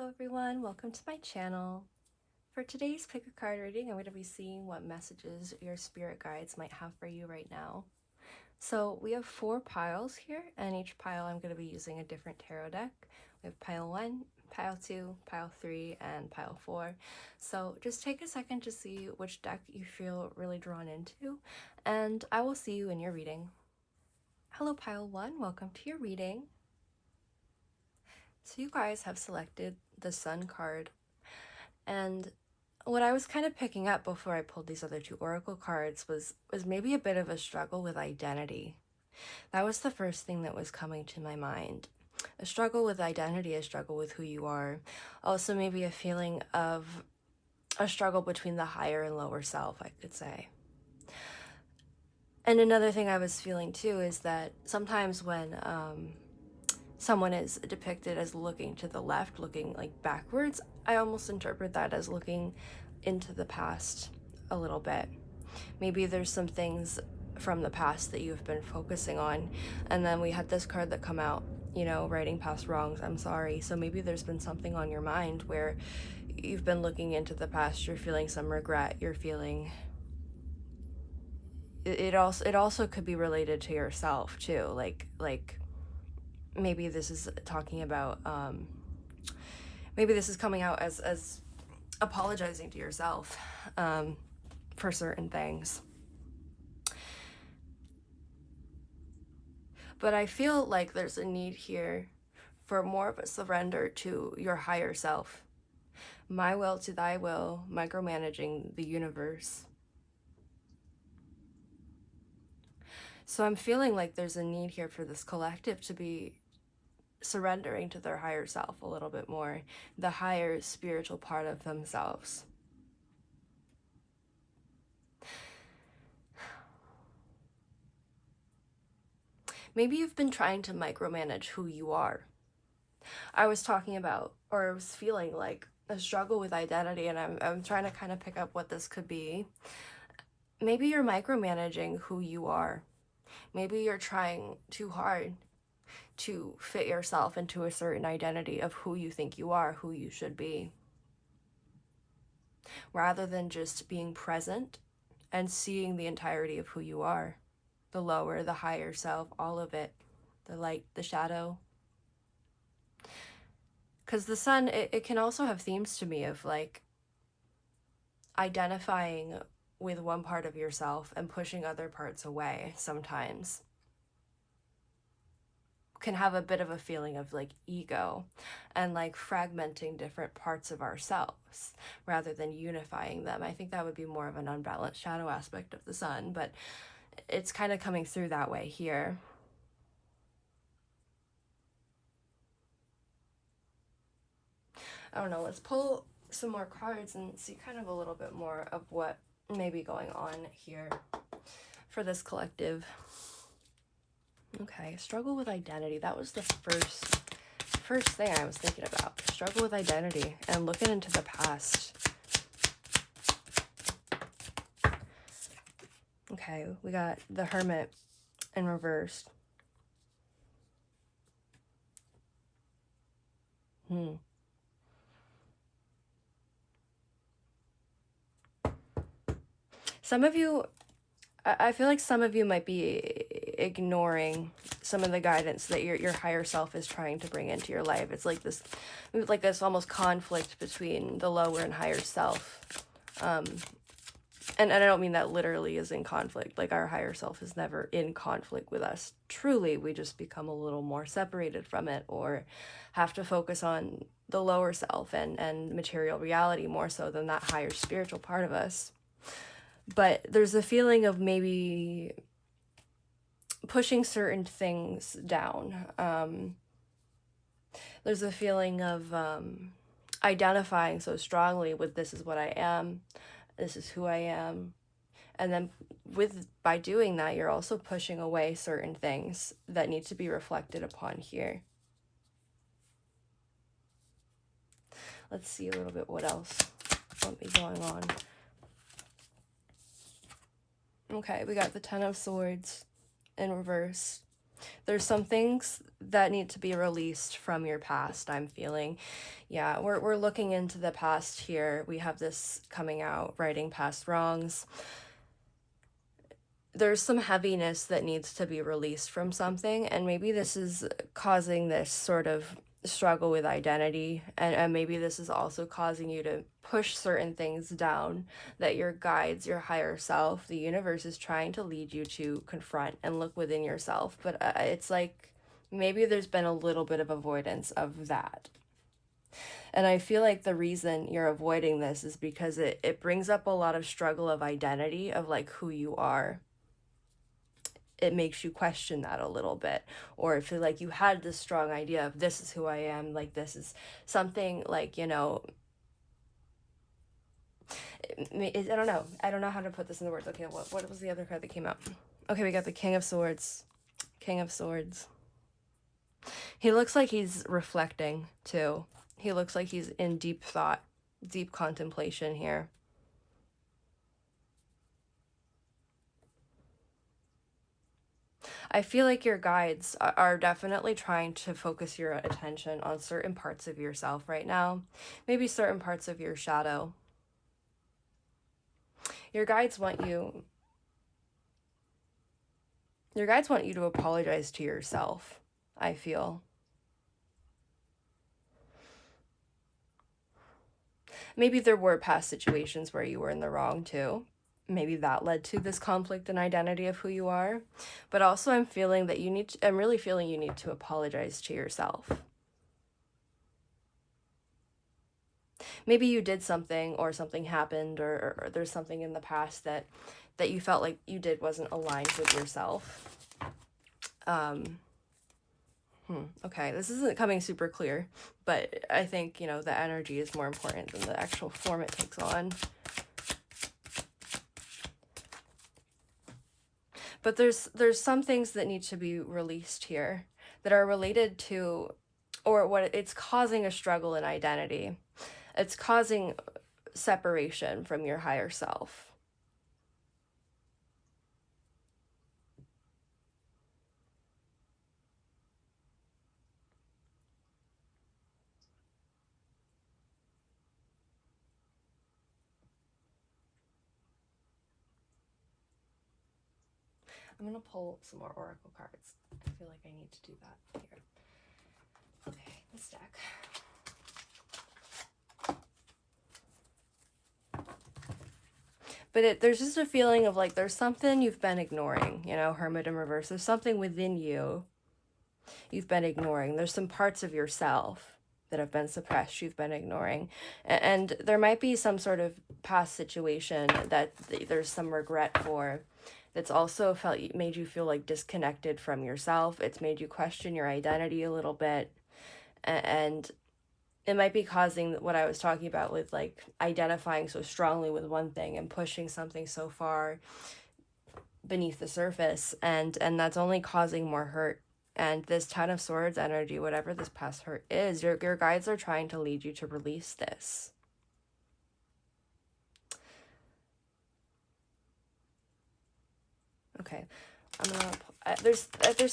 Hello everyone, welcome to my channel. For today's pick a card reading, I'm going to be seeing what messages your spirit guides might have for you right now. So we have 4 piles here, and each pile I'm going to be using a different tarot deck. We have pile 1, pile 2, pile 3, and pile 4. So just take a second to see which deck you feel really drawn into, and I will see you in your reading. Hello pile 1, welcome to your reading. So you guys have selected the Sun card, and what I was kind of picking up before I pulled these other 2 oracle cards was maybe a bit of a struggle with identity. That was the first thing that was coming to my mind. A struggle with identity, a struggle with who you are. Also maybe a feeling of a struggle between the higher and lower self, I could say. And another thing I was feeling too is that sometimes when someone is depicted as looking to the left, looking like backwards, I almost interpret that as looking into the past a little bit. Maybe there's some things from the past that you've been focusing on, and then we had this card that come out, you know, righting past wrongs, I'm sorry. So maybe there's been something on your mind where you've been looking into the past, you're feeling some regret, you're feeling it also could be related to yourself too, like maybe this is talking about maybe this is coming out as apologizing to yourself for certain things. But I feel like there's a need here for more of a surrender to your higher self. My will to thy will, micromanaging the universe. So I'm feeling like there's a need here for this collective to be surrendering to their higher self a little bit more, the higher spiritual part of themselves. Maybe you've been trying to micromanage who you are. I was talking about, or I was feeling like a struggle with identity, and I'm trying to kind of pick up what this could be. Maybe you're micromanaging who you are. Maybe you're trying too hard to fit yourself into a certain identity of who you think you are, who you should be, rather than just being present and seeing the entirety of who you are, the lower, the higher self, all of it, the light, the shadow. Because the sun, it can also have themes to me of like identifying with one part of yourself and pushing other parts away sometimes. Can have a bit of a feeling of like ego and like fragmenting different parts of ourselves rather than unifying them. I think that would be more of an unbalanced shadow aspect of the sun, but it's kind of coming through that way here. I don't know, let's pull some more cards and see kind of a little bit more of what may be going on here for this collective. Okay, struggle with identity. That was the first thing I was thinking about. Struggle with identity and looking into the past. Okay, we got the Hermit in reverse. Some of you, I feel like some of you might be ignoring some of the guidance that your higher self is trying to bring into your life. It's like this almost conflict between the lower and higher self. And I don't mean that literally is in conflict. Like our higher self is never in conflict with us. Truly, we just become a little more separated from it or have to focus on the lower self and material reality more so than that higher spiritual part of us. But there's a feeling of maybe pushing certain things down. There's a feeling of identifying so strongly with this is what I am, this is who I am. And then by doing that, you're also pushing away certain things that need to be reflected upon here. Let's see a little bit what else might be going on. Okay, we got the Ten of Swords in reverse. There's some things that need to be released from your past, I'm feeling. Yeah, we're looking into the past here. We have this coming out, righting past wrongs. There's some heaviness that needs to be released from something, and maybe this is causing this sort of struggle with identity, and maybe this is also causing you to push certain things down that your guides, your higher self, the universe is trying to lead you to confront and look within yourself. But it's like maybe there's been a little bit of avoidance of that. And I feel like the reason you're avoiding this is because it brings up a lot of struggle of identity, of like who you are. It makes you question that a little bit, or feel like you had this strong idea of this is who I am, like this is something, like, you know, I don't know how to put this in the words. Okay, what was the other card that came out? Okay, we got the King of Swords. King of Swords. He looks like he's reflecting too. He looks like he's in deep thought, deep contemplation here. I feel like your guides are definitely trying to focus your attention on certain parts of yourself right now, maybe certain parts of your shadow. Your guides want you to apologize to yourself, I feel. Maybe there were past situations where you were in the wrong too. Maybe that led to this conflict in identity of who you are. But also I'm feeling that I'm really feeling you need to apologize to yourself. Maybe you did something, or something happened, or there's something in the past that you felt like you did wasn't aligned with yourself. Okay, this isn't coming super clear, but I think, you know, the energy is more important than the actual form it takes on. But there's some things that need to be released here that are related to, or what it's causing a struggle in identity. It's causing separation from your higher self. I'm going to pull some more oracle cards. I feel like I need to do that here. Okay, this deck. But there's just a feeling of like there's something you've been ignoring, you know, Hermit in reverse. There's something within you you've been ignoring. There's some parts of yourself that have been suppressed you've been ignoring. And there might be some sort of past situation that there's some regret for, that's also made you feel like disconnected from yourself. It's made you question your identity a little bit. And it might be causing what I was talking about with like identifying so strongly with one thing and pushing something so far beneath the surface, and that's only causing more hurt. And this Ten of Swords energy, whatever this past hurt is, your guides are trying to lead you to release this. Okay, I'm gonna. There's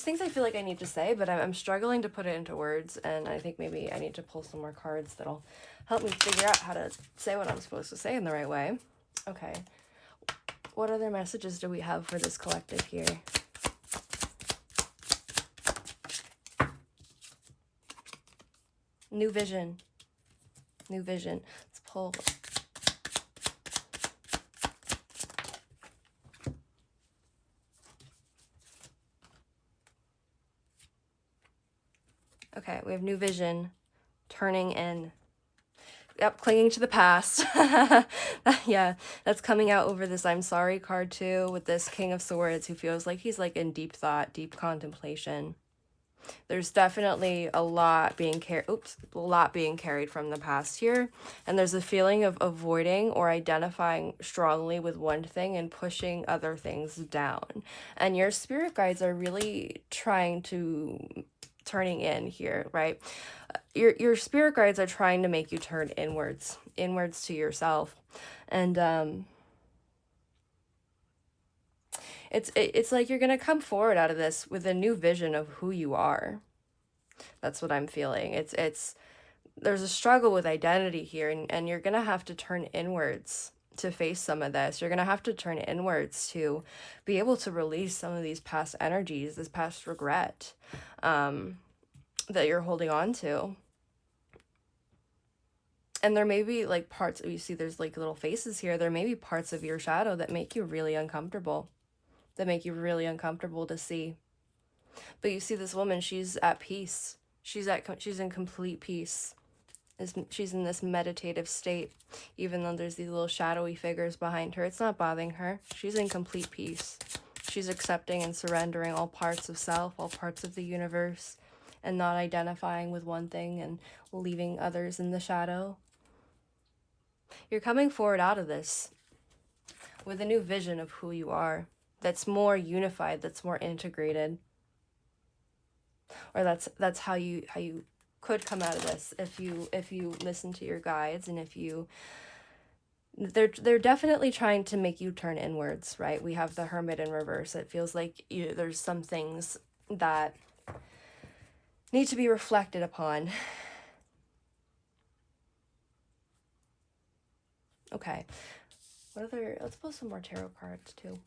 things I feel like I need to say, but I'm struggling to put it into words, and I think maybe I need to pull some more cards that'll help me figure out how to say what I'm supposed to say in the right way. Okay, what other messages do we have for this collective here? New vision. New vision. Let's pull. Okay, we have new vision, turning in. Yep, clinging to the past. Yeah, that's coming out over this I'm sorry card too, with this King of Swords who feels like he's like in deep thought, deep contemplation. There's definitely a lot being carried from the past here, and there's a feeling of avoiding or identifying strongly with one thing and pushing other things down. And your spirit guides are really trying to turning in here, right? Your spirit guides are trying to make you turn inwards to yourself. And It's like you're going to come forward out of this with a new vision of who you are. That's what I'm feeling. It's there's a struggle with identity here, and you're going to have to turn inwards to face some of this. You're going to have to turn inwards to be able to release some of these past energies, this past regret that you're holding on to. And there may be like parts, you see there's like little faces here, there may be parts of your shadow that make you really uncomfortable, to see. But you see this woman, she's at peace. She's in complete peace. She's in this meditative state, even though there's these little shadowy figures behind her. It's not bothering her. She's in complete peace. She's accepting and surrendering all parts of self, all parts of the universe, and not identifying with one thing and leaving others in the shadow. You're coming forward out of this with a new vision of who you are, that's more unified, that's more integrated. Or that's how you could come out of this if you listen to your guides, and if you they're definitely trying to make you turn inwards, right? We have the Hermit in reverse. It feels like there's some things that need to be reflected upon. Okay. Let's pull some more tarot cards too.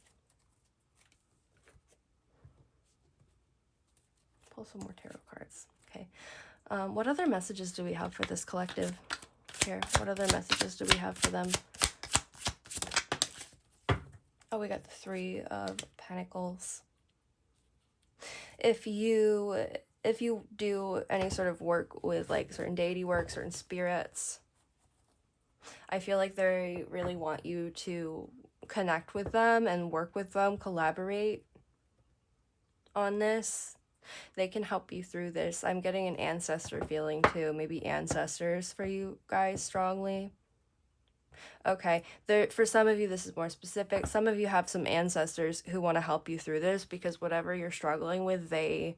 Pull some more tarot cards. Okay. What other messages do we have for this collective here? What other messages do we have for them? Oh, we got the Three of Pentacles. If you do any sort of work with like certain deity work, certain spirits, I feel like they really want you to connect with them and work with them, collaborate on this. They can help you through this. I'm getting an ancestor feeling too. Maybe ancestors for you guys strongly. Okay, for some of you, this is more specific. Some of you have some ancestors who want to help you through this, because whatever you're struggling with, they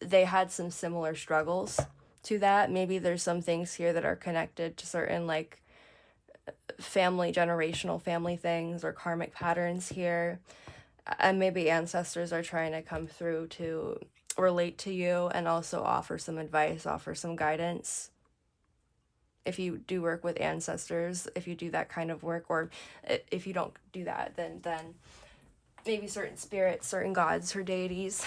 had some similar struggles to that. Maybe there's some things here that are connected to certain like generational family things or karmic patterns here. And maybe ancestors are trying to come through to relate to you and also offer some advice, offer some guidance. If you do work with ancestors, if you do that kind of work, or if you don't do that, then maybe certain spirits, certain gods or deities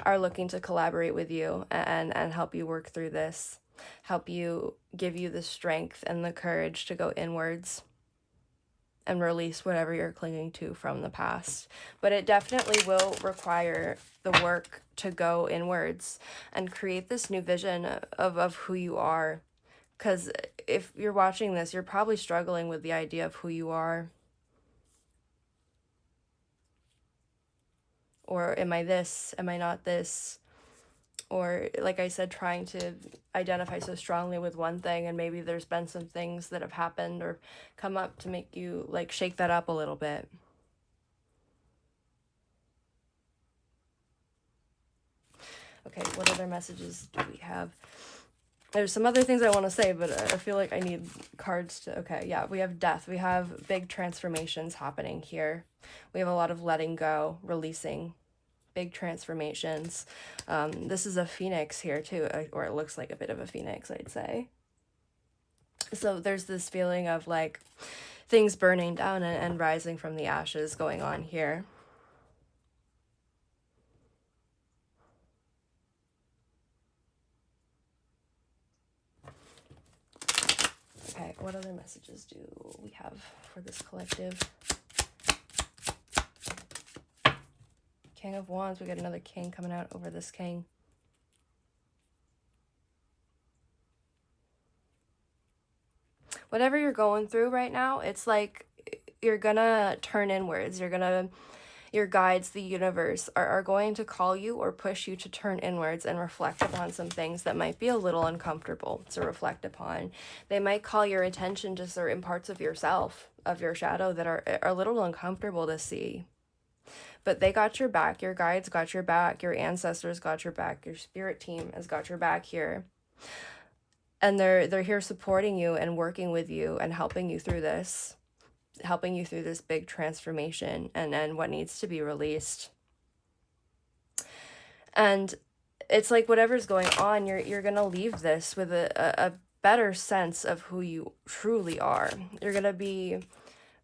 are looking to collaborate with you and help you work through this, help you, give you the strength and the courage to go inwards and release whatever you're clinging to from the past. But it definitely will require the work to go inwards and create this new vision of who you are. Because if you're watching this, you're probably struggling with the idea of who you are. Or am I this? Am I not this? Or, like I said, trying to identify so strongly with one thing, and maybe there's been some things that have happened or come up to make you like shake that up a little bit. Okay, what other messages do we have? There's some other things I want to say, but I feel like I need cards to... Okay, yeah, we have death. We have big transformations happening here. We have a lot of letting go, releasing, big transformations. This is a phoenix here too, or it looks like a bit of a phoenix, I'd say. So there's this feeling of like things burning down and rising from the ashes going on here. Okay, what other messages do we have for this collective? King of Wands, we got another king coming out over this king. Whatever you're going through right now, it's like you're gonna turn inwards. Your guides, the universe, are going to call you or push you to turn inwards and reflect upon some things that might be a little uncomfortable to reflect upon. They might call your attention to certain parts of yourself, of your shadow, that are a little uncomfortable to see. But they got your back. Your guides got your back. Your ancestors got your back. Your spirit team has got your back here. And they're here supporting you and working with you and helping you through this. helping you through this big transformation and what needs to be released. And it's like whatever's going on, you're gonna leave this with a better sense of who you truly are. There's gonna be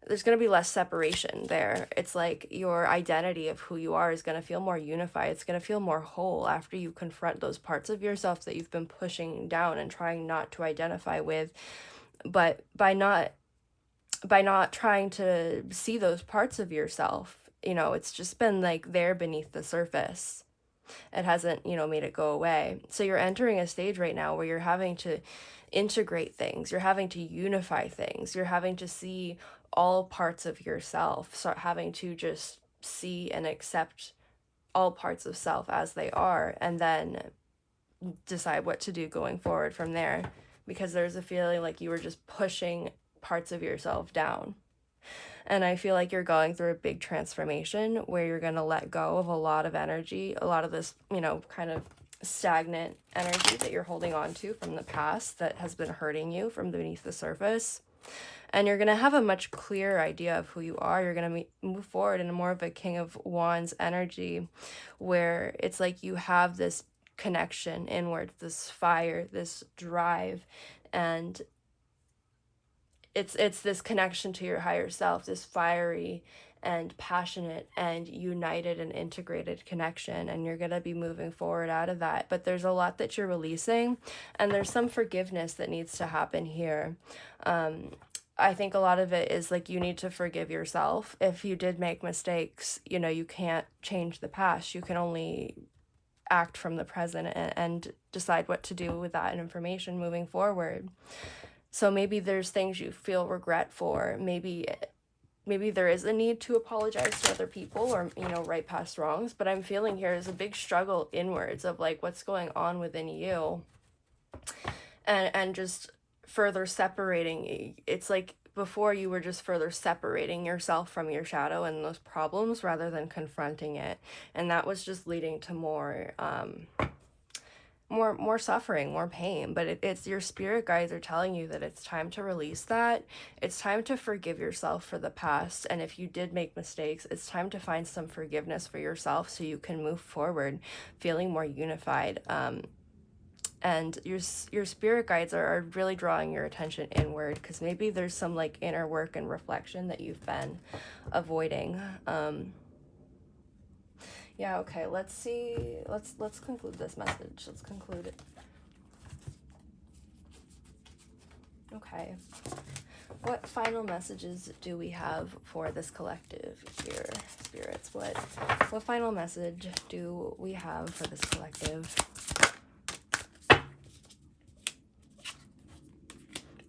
less separation there. It's like your identity of who you are is gonna feel more unified. It's gonna feel more whole after you confront those parts of yourself that you've been pushing down and trying not to identify with. But by not trying to see those parts of yourself, it's just been like there beneath the surface. It hasn't, made it go away. So you're entering a stage right now where you're having to integrate things, you're having to unify things, you're having to see all parts of yourself, start having to just see and accept all parts of self as they are, and then decide what to do going forward from there. Because there's a feeling like you were just pushing parts of yourself down. And I feel like you're going through a big transformation where you're going to let go of a lot of energy, a lot of this, kind of stagnant energy that you're holding on to from the past that has been hurting you from beneath the surface. And you're going to have a much clearer idea of who you are. You're going to move forward in more of a King of Wands energy, where it's like you have this connection inward, this fire, this drive, and it's this connection to your higher self, this fiery and passionate and united and integrated connection, and you're going to be moving forward out of that. But there's a lot that you're releasing, and there's some forgiveness that needs to happen here. I think a lot of it is like you need to forgive yourself. If you did make mistakes, you can't change the past. You can only act from the present and decide what to do with that information moving forward. So maybe there's things you feel regret for. Maybe there is a need to apologize to other people or, right past wrongs. But I'm feeling here is a big struggle inwards of like what's going on within you. And just further separating. It's like before you were just further separating yourself from your shadow and those problems rather than confronting it. And that was just leading to more suffering, more pain. But it's your spirit guides are telling you that it's time to release that. It's time to forgive yourself for the past. And if you did make mistakes, it's time to find some forgiveness for yourself so you can move forward feeling more unified. And your spirit guides are really drawing your attention inward, because maybe there's some like inner work and reflection that you've been avoiding. Yeah, okay, let's see. Let's conclude this message. Let's conclude it. Okay. What final messages do we have for this collective here, spirits? What final message do we have for this collective?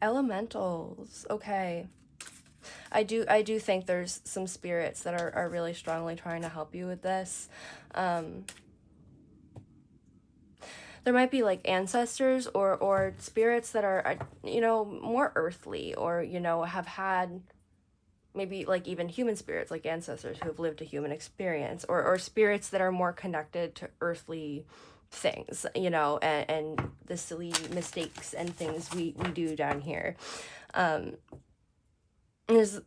Elementals. Okay. I do think there's some spirits that are really strongly trying to help you with this. There might be like ancestors or spirits that are, more earthly, or, have had maybe like even human spirits, like ancestors who have lived a human experience, or spirits that are more connected to earthly things, and the silly mistakes and things we do down here. There's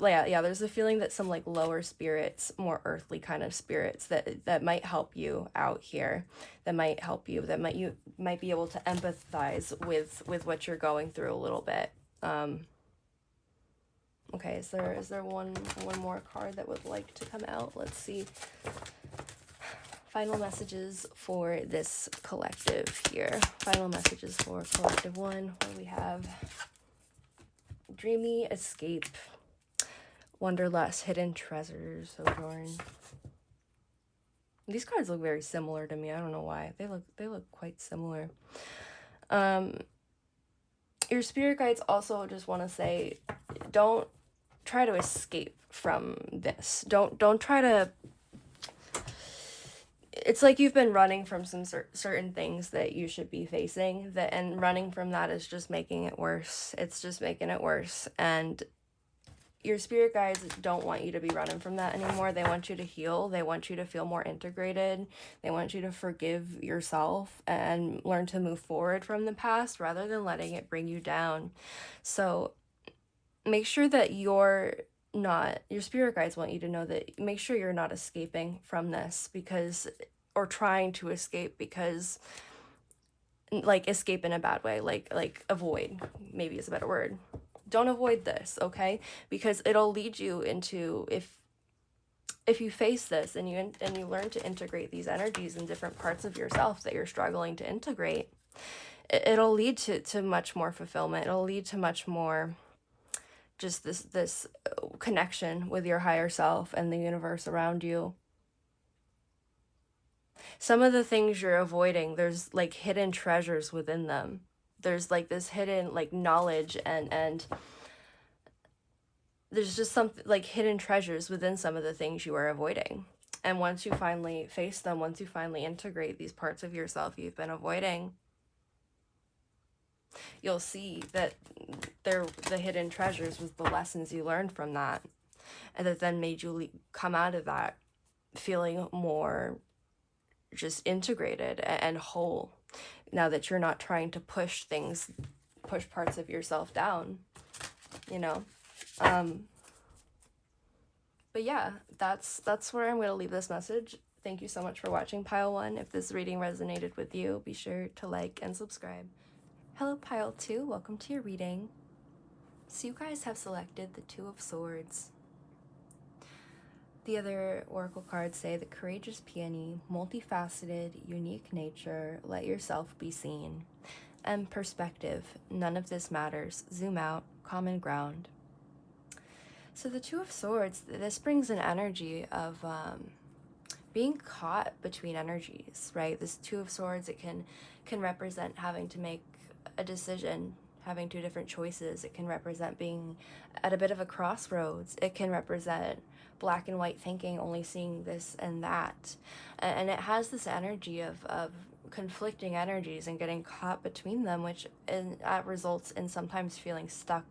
a feeling that some like lower spirits, more earthly kind of spirits that might help you out here, that might you might be able to empathize with what you're going through a little bit. Okay, is there one more card that would like to come out? Let's see. Final messages for this collective here. Final messages for collective one, where we have dreamy escape, Wanderlust, hidden treasures, sojourn. These cards look very similar to me. I don't know why. They look quite similar. Your spirit guides also just want to say, don't try to escape from this. Don't try to. It's like you've been running from some certain things that you should be facing, and running from that is just making it worse. It's just making it worse. And your spirit guides don't want you to be running from that anymore. They want you to heal. They want you to feel more integrated. They want you to forgive yourself and learn to move forward from the past rather than letting it bring you down. So make sure that you're not, your spirit guides want you to know that make sure you're not escaping from this, because, or trying to escape, because, like, escape in a bad way, like avoid, maybe is a better word. Don't avoid this, okay? Because it'll lead you into, if you face this and you learn to integrate these energies in different parts of yourself that you're struggling to integrate, it'll lead to much more fulfillment. It'll lead to much more just this connection with your higher self and the universe around you. Some of the things you're avoiding, there's like hidden treasures within them. There's like this hidden like knowledge, and there's just some like hidden treasures within some of the things you are avoiding. And once you finally face them, once you finally integrate these parts of yourself you've been avoiding, you'll see that they're the hidden treasures was the lessons you learned from that, and that then made you come out of that feeling more just integrated and whole, now that you're not trying to push parts of yourself down, you know. But yeah, that's where I'm going to leave this message. Thank you so much for watching, Pile 1. If this reading resonated with you, be sure to like and subscribe. Hello, Pile 2. Welcome to your reading. So you guys have selected the Two of Swords. The other oracle cards say the courageous peony, multifaceted, unique nature, let yourself be seen. And perspective, none of this matters, zoom out, common ground. So the Two of Swords, this brings an energy of being caught between energies, right? This Two of Swords, it can represent having to make a decision, having two different choices. It can represent being at a bit of a crossroads. It can represent black and white thinking, only seeing this and that. And it has this energy of conflicting energies and getting caught between them, which results in sometimes feeling stuck,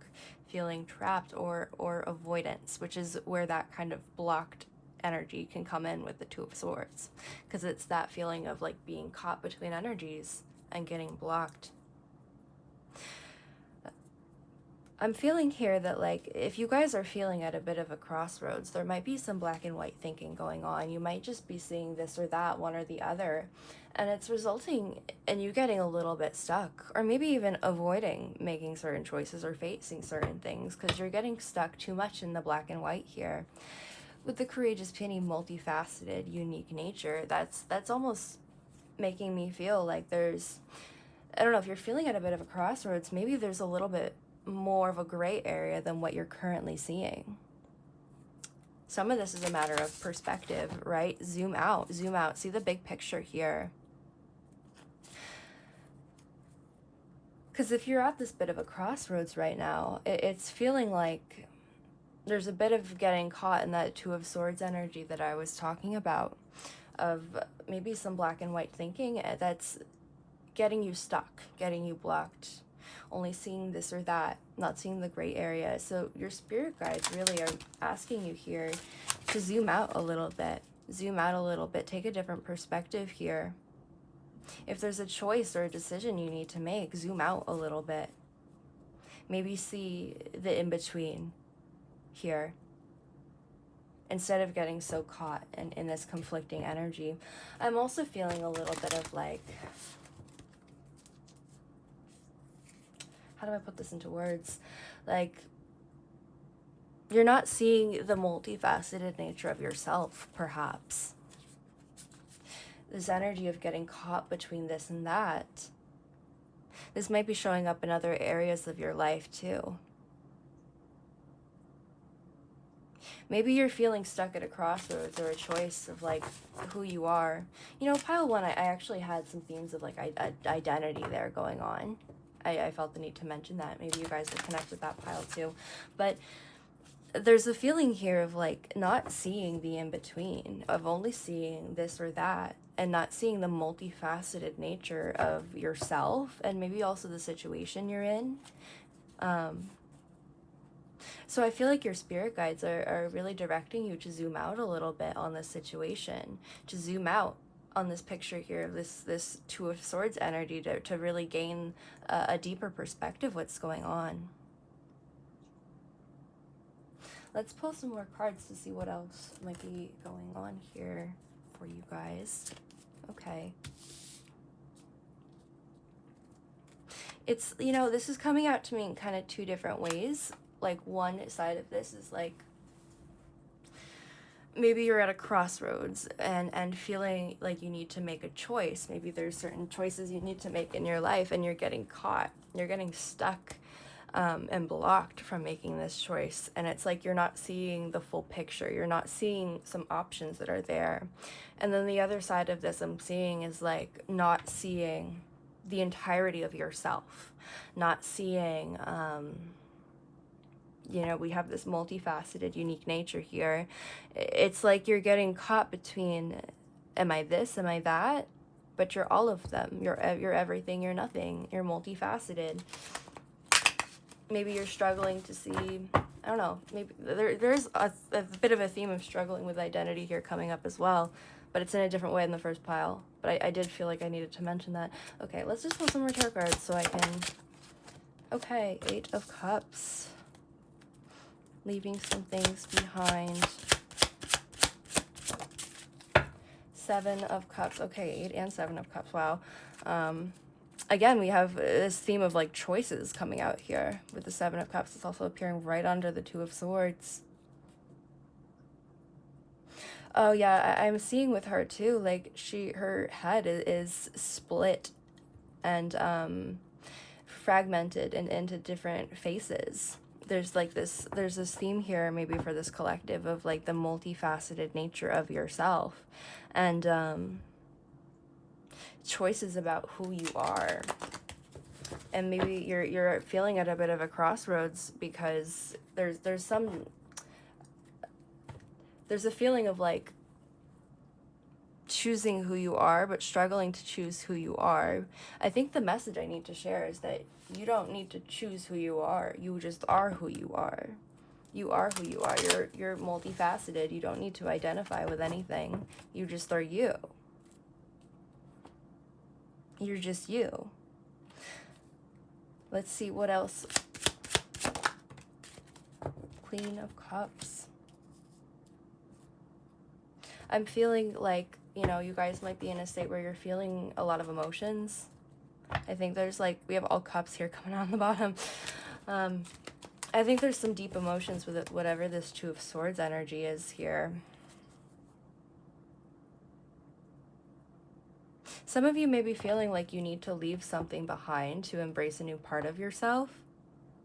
feeling trapped, or avoidance, which is where that kind of blocked energy can come in with the Two of Swords, because it's that feeling of like being caught between energies and getting blocked. I'm feeling here that, like, if you guys are feeling at a bit of a crossroads, there might be some black and white thinking going on. You might just be seeing this or that, one or the other, and it's resulting in you getting a little bit stuck, or maybe even avoiding making certain choices or facing certain things, because you're getting stuck too much in the black and white here. With the courageous peony, multifaceted, unique nature, that's almost making me feel like there's, I don't know, if you're feeling at a bit of a crossroads, maybe there's a little bit more of a gray area than what you're currently seeing. Some of this is a matter of perspective, right? Zoom out, see the big picture here. Because if you're at this bit of a crossroads right now, it's feeling like there's a bit of getting caught in that Two of Swords energy that I was talking about, of maybe some black and white thinking that's getting you stuck, getting you blocked, only seeing this or that, not seeing the gray area. So your spirit guides really are asking you here to zoom out a little bit, take a different perspective here. If there's a choice or a decision you need to make, zoom out a little bit. Maybe see the in-between here, instead of getting so caught in this conflicting energy. I'm also feeling a little bit of like, how do I put this into words? Like, you're not seeing the multifaceted nature of yourself, perhaps. This energy of getting caught between this and that. This might be showing up in other areas of your life too. Maybe you're feeling stuck at a crossroads or a choice of like who you are. You know, Pile 1, I actually had some themes of like identity there going on. I felt the need to mention that. Maybe you guys will connect with that Pile too. But there's a feeling here of like not seeing the in-between, of only seeing this or that, and not seeing the multifaceted nature of yourself and maybe also the situation you're in. So I feel like your spirit guides are really directing you to zoom out a little bit on this situation, to zoom out on this picture here of this Two of Swords energy, to really gain a deeper perspective what's going on. Let's pull some more cards to see what else might be going on here for you guys. Okay. It's, you know, this is coming out to me in kind of two different ways. Like, one side of this is like, maybe you're at a crossroads and feeling like you need to make a choice. Maybe there's certain choices you need to make in your life and you're getting caught. You're getting stuck and blocked from making this choice. And it's like you're not seeing the full picture. You're not seeing some options that are there. And then the other side of this I'm seeing is like not seeing the entirety of yourself. Not seeing... you know, we have this multifaceted, unique nature here. It's like you're getting caught between, am I this, am I that? But you're all of them. You're everything, you're nothing. You're multifaceted. Maybe you're struggling to see, I don't know, maybe there's a bit of a theme of struggling with identity here coming up as well, but it's in a different way than the first pile. But I did feel like I needed to mention that. Okay, let's just pull some more tarot cards so I can... Okay, 8 of Cups. Leaving some things behind. 7 of Cups. Okay, 8 and 7 of Cups. Wow. Again, we have this theme of like choices coming out here with the 7 of Cups. It's also appearing right under the 2 of Swords. Oh yeah, I'm seeing with her too, like her head is split and fragmented into different faces. There's this theme here maybe for this collective of like the multifaceted nature of yourself and choices about who you are. And maybe you're feeling at a bit of a crossroads because there's a feeling of like choosing who you are but struggling to choose who you are. I think the message I need to share is that you don't need to choose who you are. You just are who you are. You are who you are. You're multifaceted. You don't need to identify with anything. You just are you. You're just you. Let's see what else. Queen of Cups. I'm feeling like, you know, you guys might be in a state where you're feeling a lot of emotions. I think there's like, we have all cups here coming out on the bottom. I think there's some deep emotions with it, whatever this 2 of Swords energy is here. Some of you may be feeling like you need to leave something behind to embrace a new part of yourself,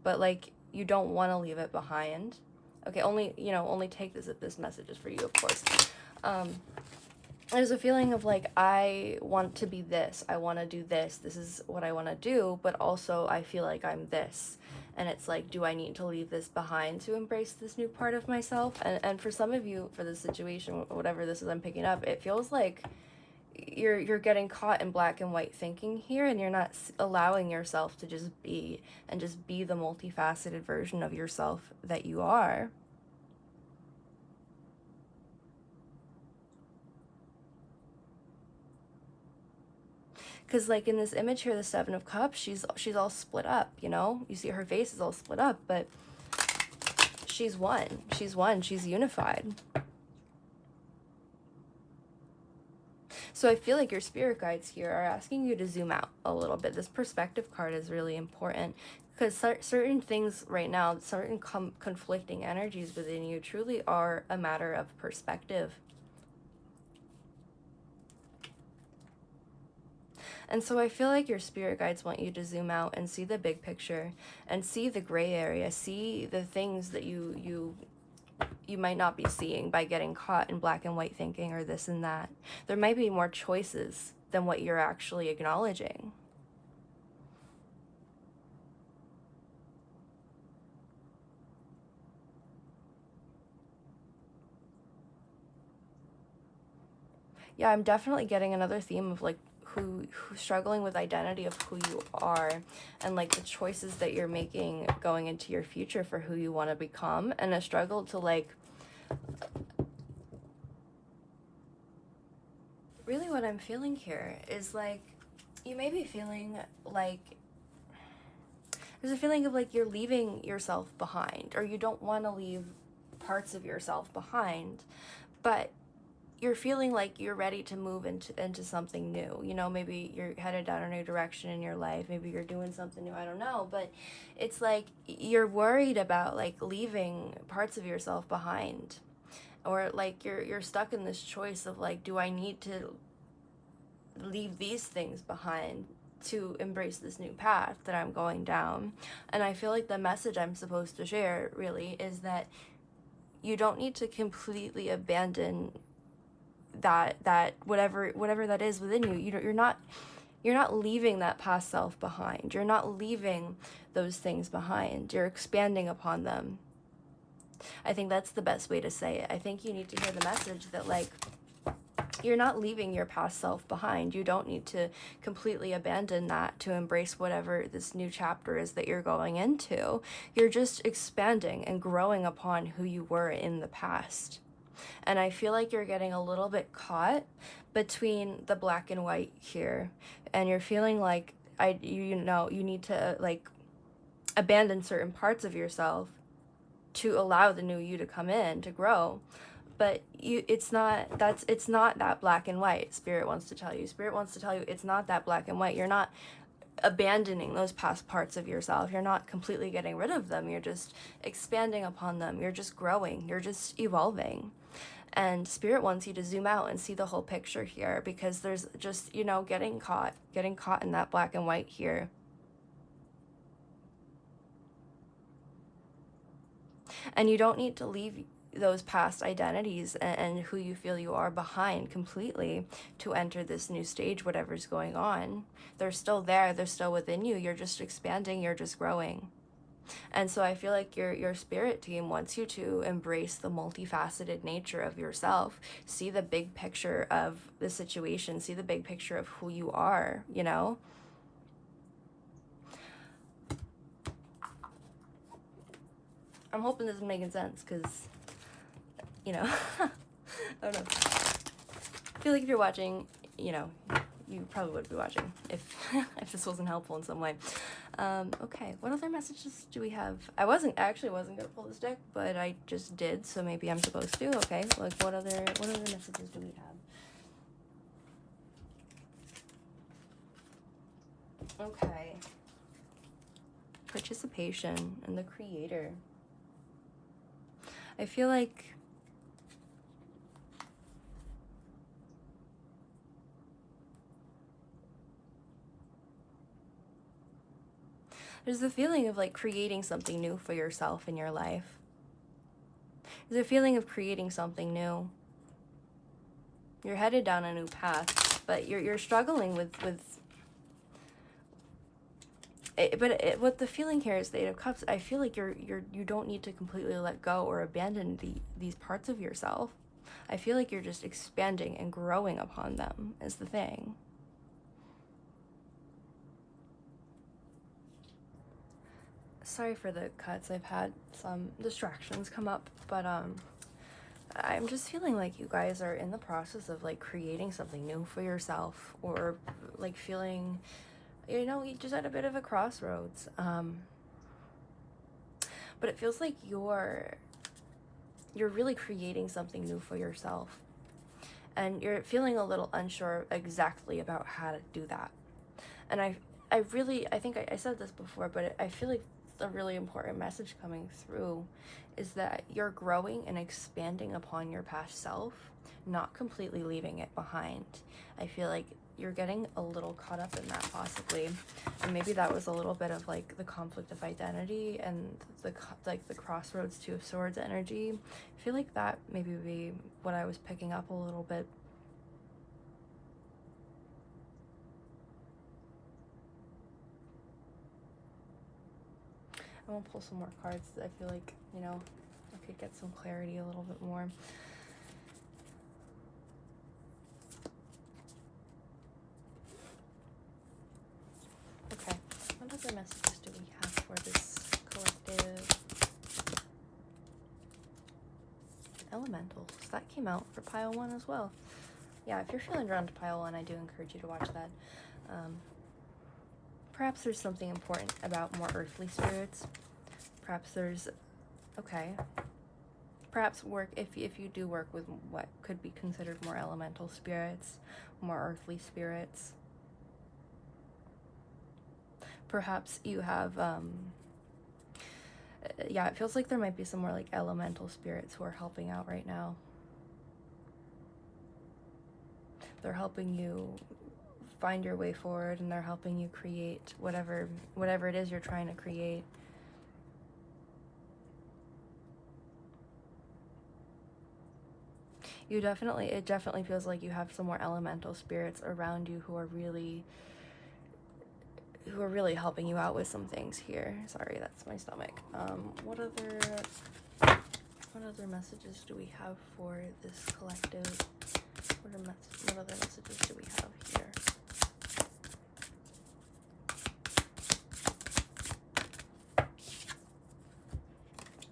but like you don't want to leave it behind. Okay, only take this if this message is for you, of course. There's a feeling of like, I want to be this, I want to do this, this is what I want to do, but also I feel like I'm this. And it's like, do I need to leave this behind to embrace this new part of myself? And for some of you, for this situation, whatever this is I'm picking up, it feels like you're getting caught in black and white thinking here, and you're not allowing yourself to just be, and just be the multifaceted version of yourself that you are. Because like in this image here, the 7 of Cups, she's all split up, you know? You see her face is all split up, but she's one. She's unified. So I feel like your spirit guides here are asking you to zoom out a little bit. This perspective card is really important because certain things right now, certain conflicting energies within you truly are a matter of perspective. And so I feel like your spirit guides want you to zoom out and see the big picture and see the gray area, see the things that you might not be seeing by getting caught in black and white thinking or this and that. There might be more choices than what you're actually acknowledging. Yeah, I'm definitely getting another theme of like who's struggling with identity of who you are and like the choices that you're making going into your future for who you want to become, and a struggle to like, really what I'm feeling here is like you may be feeling like there's a feeling of like you're leaving yourself behind, or you don't want to leave parts of yourself behind, but you're feeling like you're ready to move into something new. You know, maybe you're headed down a new direction in your life. Maybe you're doing something new. I don't know. But it's like you're worried about like leaving parts of yourself behind. Or like you're stuck in this choice of like, do I need to leave these things behind to embrace this new path that I'm going down? And I feel like the message I'm supposed to share really is that you don't need to completely abandon that whatever that is within you. You're not leaving that past self behind. You're not leaving those things behind. You're expanding upon them. I think that's the best way to say it. I think you need to hear the message that like you're not leaving your past self behind. You don't need to completely abandon that to embrace whatever this new chapter is that you're going into. You're just expanding and growing upon who you were in the past. And I feel like you're getting a little bit caught between the black and white here. And you're feeling like you need to like abandon certain parts of yourself to allow the new you to come in, to grow. But it's not that black and white. Spirit wants to tell you it's not that black and white. You're not abandoning those past parts of yourself. You're not completely getting rid of them. You're just expanding upon them. You're just growing. You're just evolving. And Spirit wants you to zoom out and see the whole picture here, because there's just, getting caught in that black and white here. And you don't need to leave those past identities and who you feel you are behind completely to enter this new stage, whatever's going on. They're still there. They're still within you. You're just expanding. You're just growing. And so I feel like your spirit team wants you to embrace the multifaceted nature of yourself. See the big picture of the situation. See the big picture of who you are, I'm hoping this is making sense, because, I don't know. I feel like if you're watching, you probably would be watching if this wasn't helpful in some way. Okay, what other messages do we have? I actually wasn't gonna pull this deck, but I just did, so maybe I'm supposed to. Okay, like what other messages do we have? Okay. Participation in the Creator. I feel like there's the feeling of like creating something new for yourself in your life. There's a feeling of creating something new. You're headed down a new path, but you're struggling with what the feeling here is the Eight of Cups. I feel like you don't need to completely let go or abandon these parts of yourself. I feel like you're just expanding and growing upon them is the thing. Sorry for the cuts. I've had some distractions come up, but I'm just feeling like you guys are in the process of like creating something new for yourself, or like feeling, you just at a bit of a crossroads. But it feels like you're really creating something new for yourself, and you're feeling a little unsure exactly about how to do that. And I think I said this before, but I feel like a really important message coming through is that you're growing and expanding upon your past self, not completely leaving it behind. I feel like you're getting a little caught up in that possibly, and maybe that was a little bit of like the conflict of identity and the crossroads, Two of Swords energy. I feel like that maybe be what I was picking up a little bit. I want to pull some more cards. I feel like, I could get some clarity a little bit more. Okay, what other messages do we have for this collective? Elementals. That came out for pile 1 as well. Yeah, if you're feeling drawn to pile 1, I do encourage you to watch that. Perhaps there's something important about more earthly spirits. Perhaps there's, okay, perhaps work, if you do work with what could be considered more elemental spirits, more earthly spirits, perhaps you have, yeah, it feels like there might be some more like elemental spirits who are helping out right now. They're helping you find your way forward, and they're helping you create whatever it is you're trying to create. It definitely feels like you have some more elemental spirits around you who are really helping you out with some things here. Sorry, that's my stomach. What other messages do we have for this collective? What other messages do we have here?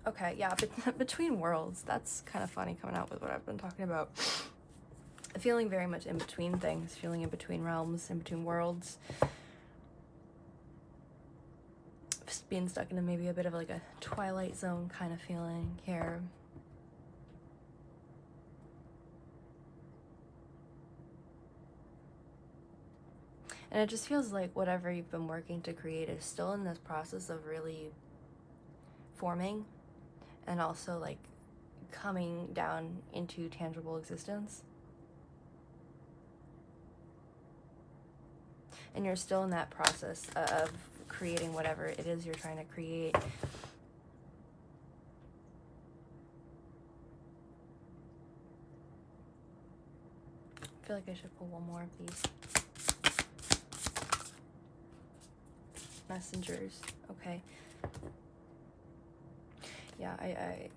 Okay, yeah, but between worlds, that's kind of funny coming out with what I've been talking about. Feeling very much in between things, feeling in between realms, in between worlds. Just being stuck in maybe a bit of like a Twilight Zone kind of feeling here. And it just feels like whatever you've been working to create is still in this process of really forming and also like coming down into tangible existence. And you're still in that process of creating whatever it is you're trying to create. I feel like I should pull one more of these. Messengers. Okay. Yeah, I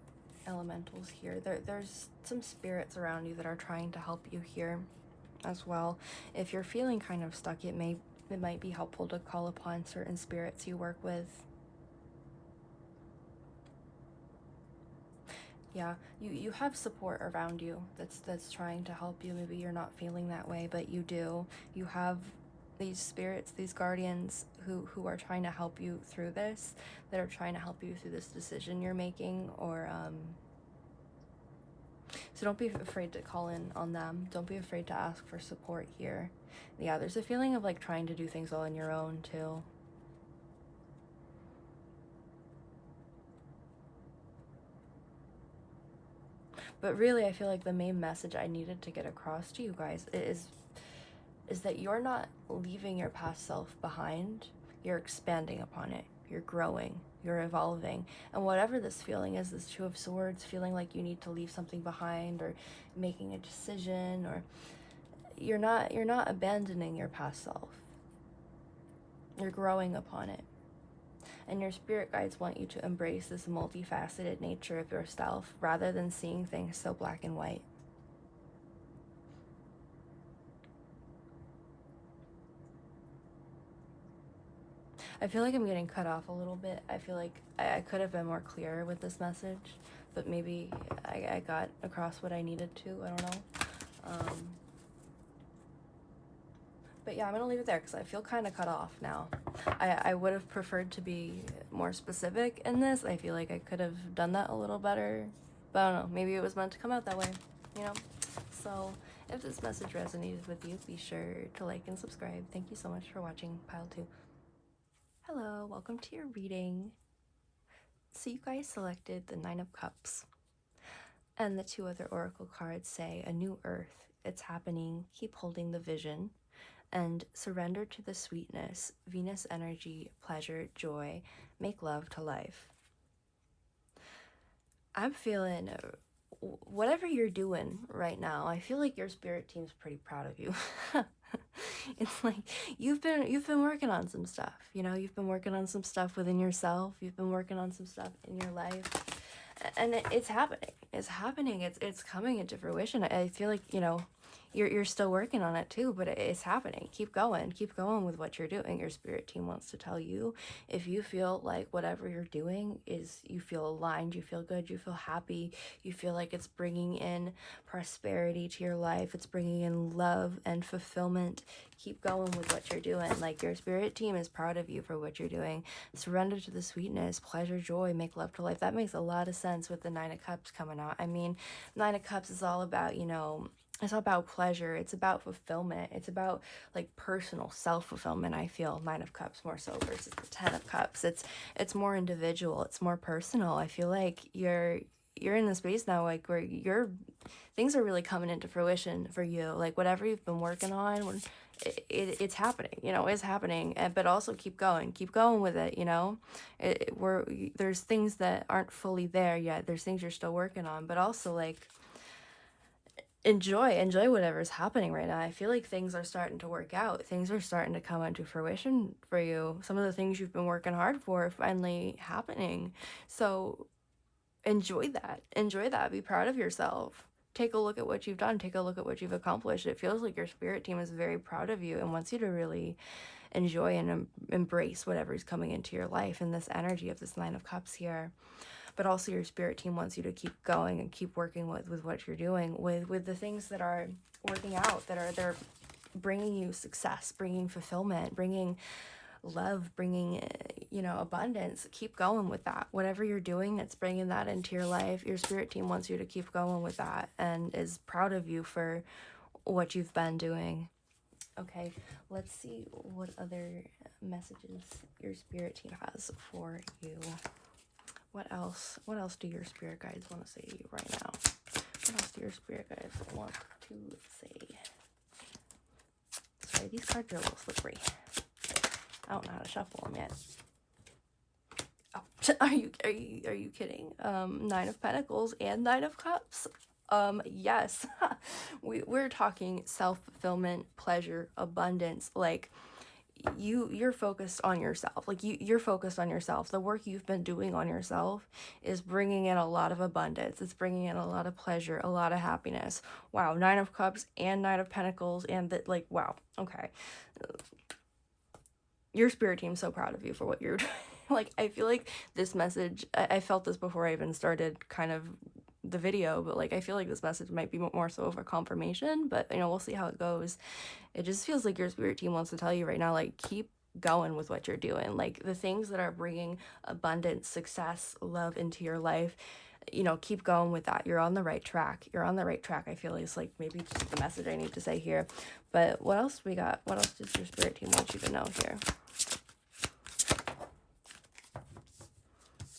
elementals here. There's some spirits around you that are trying to help you here as well. If you're feeling kind of stuck, it might be helpful to call upon certain spirits you work with. Yeah, you have support around you that's trying to help you. Maybe you're not feeling that way, but you do. You have these spirits, these guardians who are trying to help you through this, that are trying to help you through this decision you're making, or so don't be afraid to call in on them. Don't be afraid to ask for support here. Yeah, there's a feeling of like trying to do things all on your own too. But really, I feel like the main message I needed to get across to you guys is that you're not leaving your past self behind. You're expanding upon it. You're growing. You're evolving. And whatever this feeling is, this Two of Swords, feeling like you need to leave something behind, or making a decision, or you're not abandoning your past self. You're growing upon it. And your spirit guides want you to embrace this multifaceted nature of yourself rather than seeing things so black and white. I feel like I'm getting cut off a little bit. I feel like I could have been more clear with this message, but maybe I got across what I needed to. I don't know. But yeah, I'm gonna leave it there because I feel kind of cut off now. I would have preferred to be more specific in this. I feel like I could have done that a little better, but I don't know. Maybe it was meant to come out that way, you know? So if this message resonated with you, be sure to like and subscribe. Thank you so much for watching Pile 2. Hello, welcome to your reading. So you guys selected the Nine of Cups. And the two other oracle cards say, a new earth, it's happening, keep holding the vision, and surrender to the sweetness, Venus energy, pleasure, joy, make love to life. I'm feeling, whatever you're doing right now, I feel like your spirit team's pretty proud of you. It's like you've been working on some stuff, you know, you've been working on some stuff within yourself, you've been working on some stuff in your life, and it's happening, it's coming into fruition. I feel like, you know, you're still working on it too, but it's happening. Keep going with what you're doing. Your spirit team wants to tell you, if you feel like whatever you're doing is, you feel aligned, you feel good, you feel happy, you feel like it's bringing in prosperity to your life, it's bringing in love and fulfillment, keep going with what you're doing. Like, your spirit team is proud of you for what you're doing. Surrender to the sweetness, pleasure, joy, make love to life. That makes a lot of sense with the Nine of Cups coming out. I mean, Nine of Cups is all about, it's all about pleasure. It's about fulfillment. It's about like personal self-fulfillment. I feel Nine of Cups more so versus the Ten of Cups. It's more individual. It's more personal. I feel like you're in the space now, like, where things are really coming into fruition for you. Like, whatever you've been working on, it's happening. It's happening. But also keep going with it. There's things that aren't fully there yet. There's things you're still working on, but also, like, enjoy whatever's happening right now. I feel like things are starting to work out. Things are starting to come into fruition for you. Some of the things you've been working hard for are finally happening. So enjoy that. Be proud of yourself. Take a look at what you've done. Take a look at what you've accomplished. It feels like your spirit team is very proud of you and wants you to really enjoy and embrace whatever's coming into your life in this energy of this Nine of Cups here. But also, your spirit team wants you to keep going and keep working with what you're doing, with the things that are working out, they're bringing you success, bringing fulfillment, bringing love, bringing abundance. Keep going with that. Whatever you're doing that's bringing that into your life, your spirit team wants you to keep going with that and is proud of you for what you've been doing. Okay, let's see what other messages your spirit team has for you. What else do your spirit guides want to say to you right now? What else do your spirit guides want to say? Sorry, these cards are a little slippery. I don't know how to shuffle them yet. Oh, are you kidding? Nine of Pentacles and Nine of Cups. Yes. We're talking self-fulfillment, pleasure, abundance. Like, you're focused on yourself. Like, you're focused on yourself. The work you've been doing on yourself is bringing in a lot of abundance. It's bringing in a lot of pleasure, a lot of happiness. Wow, Nine of Cups and Nine of Pentacles, and that, like, wow. Okay, your spirit team's so proud of you for what you're doing. Like, I feel like this message, I felt this before I even started kind of the video, but like, I feel like this message might be more so of a confirmation, but we'll see how it goes. It just feels like your spirit team wants to tell you right now, like, keep going with what you're doing. Like, the things that are bringing abundance, success, love into your life, keep going with that. You're on the right track. I feel is like maybe just the message I need to say here. But what else we got? What else does your spirit team want you to know here?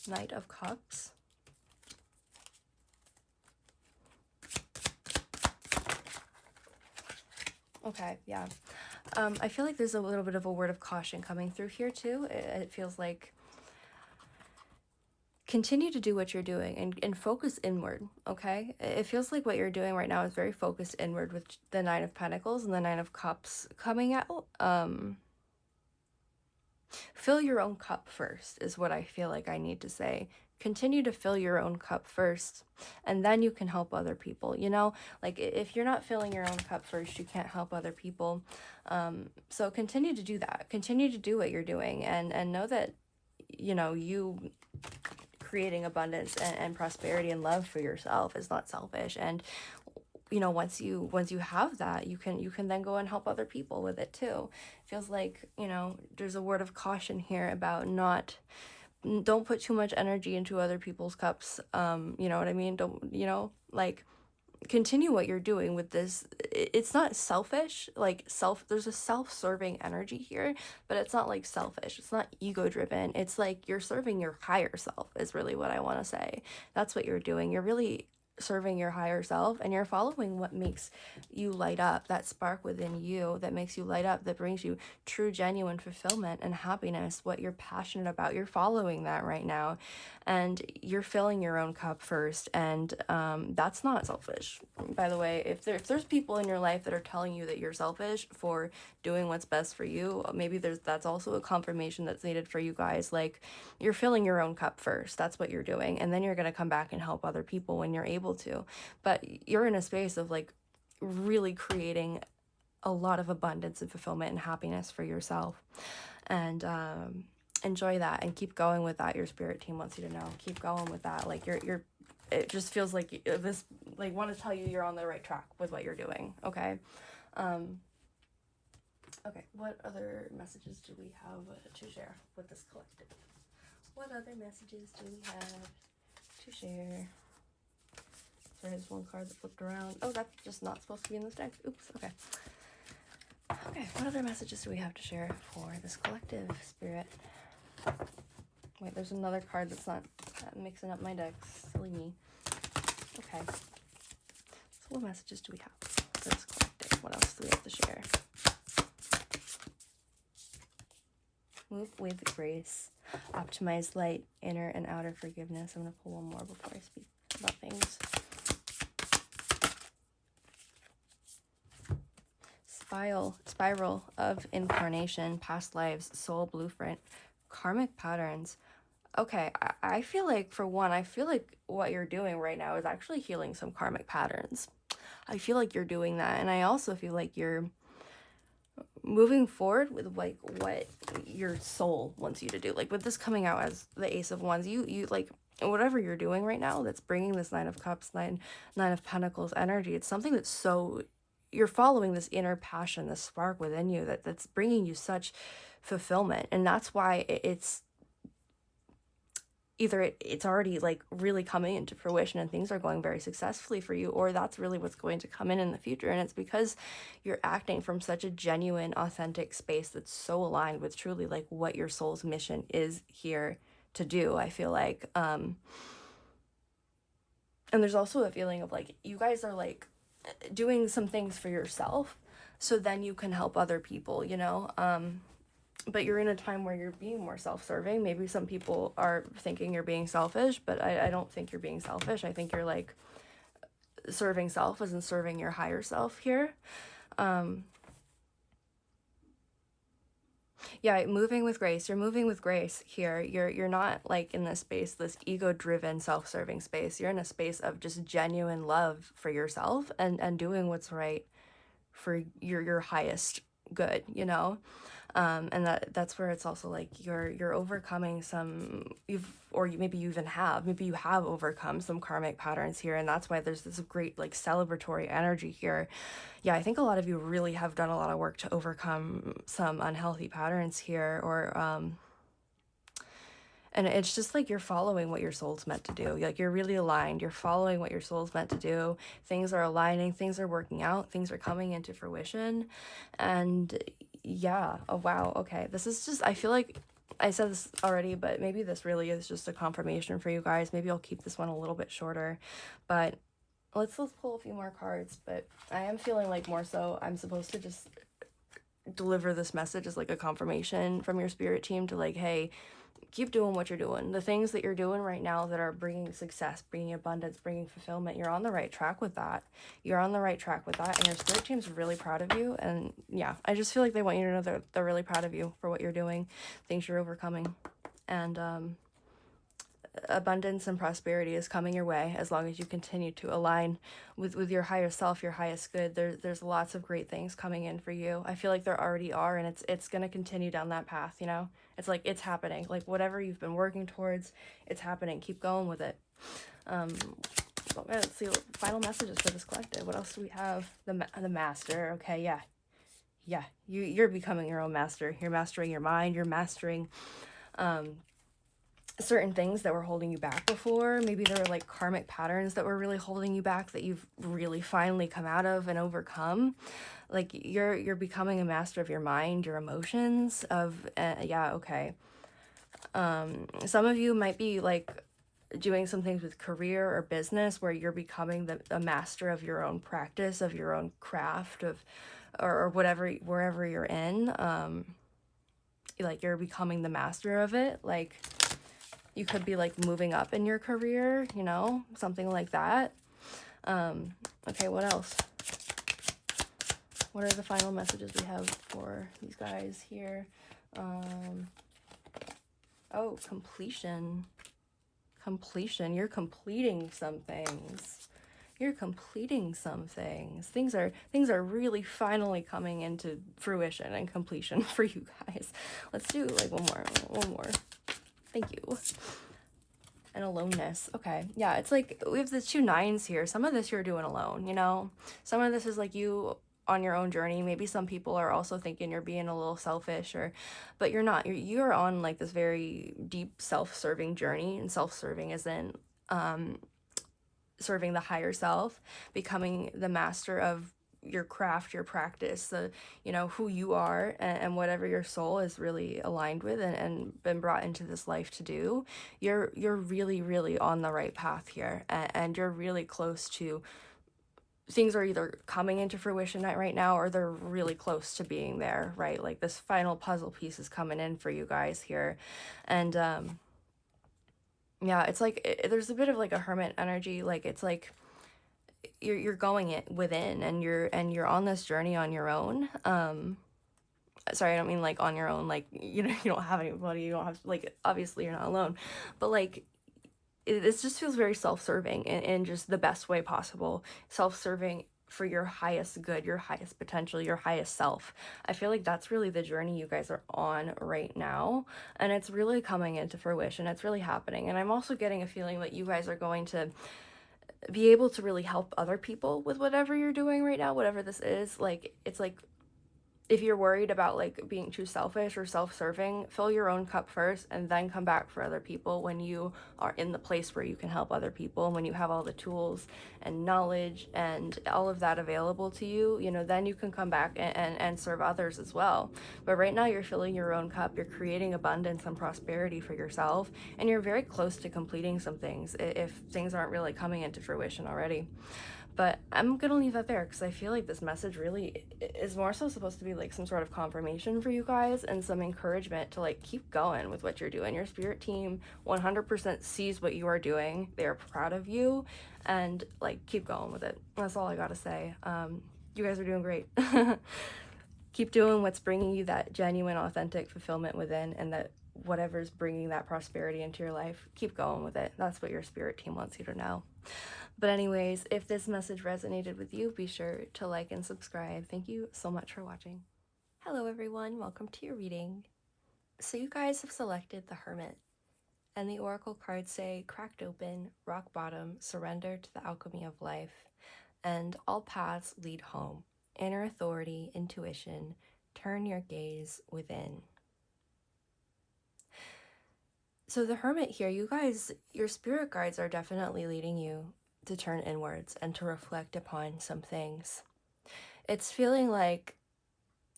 Knight of Cups. Okay, yeah. I feel like there's a little bit of a word of caution coming through here too. It feels like continue to do what you're doing and focus inward, okay? It feels like what you're doing right now is very focused inward with the Nine of Pentacles and the Nine of Cups coming out. Fill your own cup first is what I feel like I need to say. Continue to fill your own cup first, and then you can help other people. Like, if you're not filling your own cup first, you can't help other people. So continue to do that. Continue to do what you're doing, and know that, you creating abundance and prosperity and love for yourself is not selfish. And once you have that, you can then go and help other people with it too. It feels like, there's a word of caution here about don't put too much energy into other people's cups. You know what I mean? Don't, like, continue what you're doing with this. It's not selfish, like there's a self-serving energy here, but it's not like selfish. It's not ego driven. It's like you're serving your higher self is really what I want to say. That's what you're doing. You're really serving your higher self, and you're following what makes you light up, that spark within you that makes you light up, that brings you true, genuine fulfillment and happiness, what you're passionate about. You're following that right now, and you're filling your own cup first. And that's not selfish, by the way. If there's people in your life that are telling you that you're selfish for doing what's best for you, maybe that's also a confirmation that's needed for you guys. Like, you're filling your own cup first. That's what you're doing, and then you're going to come back and help other people when you're able to. But you're in a space of, like, really creating a lot of abundance and fulfillment and happiness for yourself. And enjoy that and keep going with that. Your spirit team wants you to know, keep going with that. Like you're it just feels like this, like, want to tell you you're on the right track with what you're doing. Okay. Okay, what other messages do we have to share with this collective? What other messages do we have to share? Sorry, there's one card that flipped around. Oh, that's just not supposed to be in this deck. Oops, okay. Okay, what other messages do we have to share for this collective, spirit? Wait, there's another card that's not mixing up my decks. Silly me. Okay. So what messages do we have for this collective? What else do we have to share? Move with grace. Optimize light, inner and outer forgiveness. I'm going to pull one more before I speak about things. Spiral of incarnation, past lives, soul blueprint, karmic patterns. Okay, I feel like, for one, I feel like what you're doing right now is actually healing some karmic patterns. I feel like you're doing that. And I also feel like you're moving forward with like what your soul wants you to do. Like with this coming out as the Ace of Wands, you like, whatever you're doing right now that's bringing this Nine of Cups, Nine of Pentacles energy, it's something that's so, you're following this inner passion, this spark within you that's bringing you such fulfillment. And that's why it's either it's already like really coming into fruition and things are going very successfully for you, or that's really what's going to come in the future. And it's because you're acting from such a genuine, authentic space that's so aligned with truly like what your soul's mission is here to do, I feel like. And there's also a feeling of like you guys are like doing some things for yourself so then you can help other people, you know. But you're in a time where you're being more self-serving. Maybe some people are thinking you're being selfish, but I don't think you're being selfish. I think you're like serving self as in serving your higher self here. Yeah, moving with grace. You're moving with grace here. You're not like in this space, this ego-driven, self-serving space. You're in a space of just genuine love for yourself and doing what's right for your highest good, you know. And that's where it's also like you're overcoming some, maybe you have overcome some karmic patterns here, and that's why there's this great like celebratory energy here. Yeah, I think a lot of you really have done a lot of work to overcome some unhealthy patterns here, or and it's just like you're following what your soul's meant to do. Like you're really aligned. You're following what your soul's meant to do. Things are aligning. Things are working out. Things are coming into fruition. And yeah. Oh, wow. Okay. This is just, I feel like I said this already, but maybe this really is just a confirmation for you guys. Maybe I'll keep this one a little bit shorter, but let's pull a few more cards. But I am feeling like more so I'm supposed to just deliver this message as like a confirmation from your spirit team to like, hey, keep doing what you're doing. The things that you're doing right now that are bringing success, bringing abundance, bringing fulfillment, you're on the right track with that. You're on the right track with that. And your spirit team's really proud of you. And yeah, I just feel like they want you to know they're really proud of you for what you're doing, things you're overcoming. And abundance and prosperity is coming your way as long as you continue to align with your higher self, your highest good. There's lots of great things coming in for you. I feel like there already are, and it's going to continue down that path, you know. It's like it's happening. Like whatever you've been working towards, it's happening. Keep going with it. Let's see, final messages for this collective. What else do we have? The master. Okay, yeah. You're becoming your own master. You're mastering your mind. You're mastering certain things that were holding you back before. Maybe there were like karmic patterns that were really holding you back that you've really finally come out of and overcome. Like you're becoming a master of your mind, your emotions, of yeah, okay. Some of you might be like doing some things with career or business where you're becoming a master of your own practice, of your own craft, of or whatever, wherever you're in. Like you're becoming the master of it. Like you could be like moving up in your career, you know, something like that. Okay, what else? What are the final messages we have for these guys here? Oh, completion. Completion. You're completing some things. You're completing some things. Things are really finally coming into fruition and completion for you guys. Let's do like one more. Thank you. And aloneness. Okay. Yeah, it's like we have the 2 9s here. Some of this you're doing alone, you know? Some of this is like you on your own journey. Maybe some people are also thinking you're being a little selfish, but you're not. You're on like this very deep self-serving journey, and self-serving is in serving the higher self, becoming the master of your craft, your practice, who you are, and whatever your soul is really aligned with, and been brought into this life to do. You're really, really on the right path here, and you're really close to, things are either coming into fruition right now, or they're really close to being there, right? Like this final puzzle piece is coming in for you guys here. And yeah, it's like there's a bit of like a hermit energy. Like it's like you're going it within, and you're on this journey on your own. Sorry, I don't mean like on your own, like, you don't have anybody, you don't have, like, obviously you're not alone, but like this just feels very self-serving in just the best way possible. Self-serving for your highest good, your highest potential, your highest self. I feel like that's really the journey you guys are on right now, and it's really coming into fruition. It's really happening. And I'm also getting a feeling that you guys are going to be able to really help other people with whatever you're doing right now, whatever this is. Like, it's like, if you're worried about like being too selfish or self-serving, fill your own cup first and then come back for other people. When you are in the place where you can help other people, when you have all the tools and knowledge and all of that available to you, then you can come back and serve others as well. But right now you're filling your own cup, you're creating abundance and prosperity for yourself, and you're very close to completing some things if things aren't really coming into fruition already. But I'm gonna leave that there because I feel like this message really is more so supposed to be like some sort of confirmation for you guys and some encouragement to like keep going with what you're doing. Your spirit team 100% sees what you are doing. They are proud of you, and like keep going with it. That's all I gotta say. You guys are doing great. Keep doing what's bringing you that genuine, authentic fulfillment within, and that whatever's bringing that prosperity into your life, keep going with it. That's what your spirit team wants you to know. But anyways, if this message resonated with you, be sure to like and subscribe. Thank you so much for watching. Hello everyone, welcome to your reading. So you guys have selected the Hermit, and the oracle cards say cracked open, rock bottom, surrender to the alchemy of life, and all paths lead home. Inner authority, intuition, turn your gaze within. So the Hermit here, you guys, your spirit guides are definitely leading you to turn inwards and to reflect upon some things. It's feeling like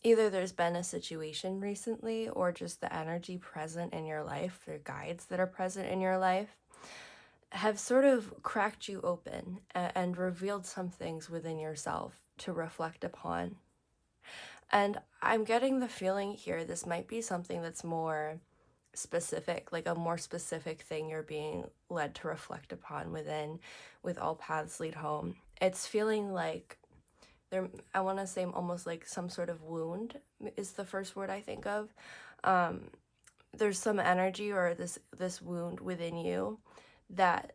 either there's been a situation recently, or just the energy present in your life, the guides that are present in your life, have sort of cracked you open and revealed some things within yourself to reflect upon. And I'm getting the feeling here this might be something that's more specific, like a more specific thing you're being led to reflect upon within, with all paths lead home. It's feeling like there, I want to say almost like some sort of wound is the first word I think of. There's some energy or this wound within you that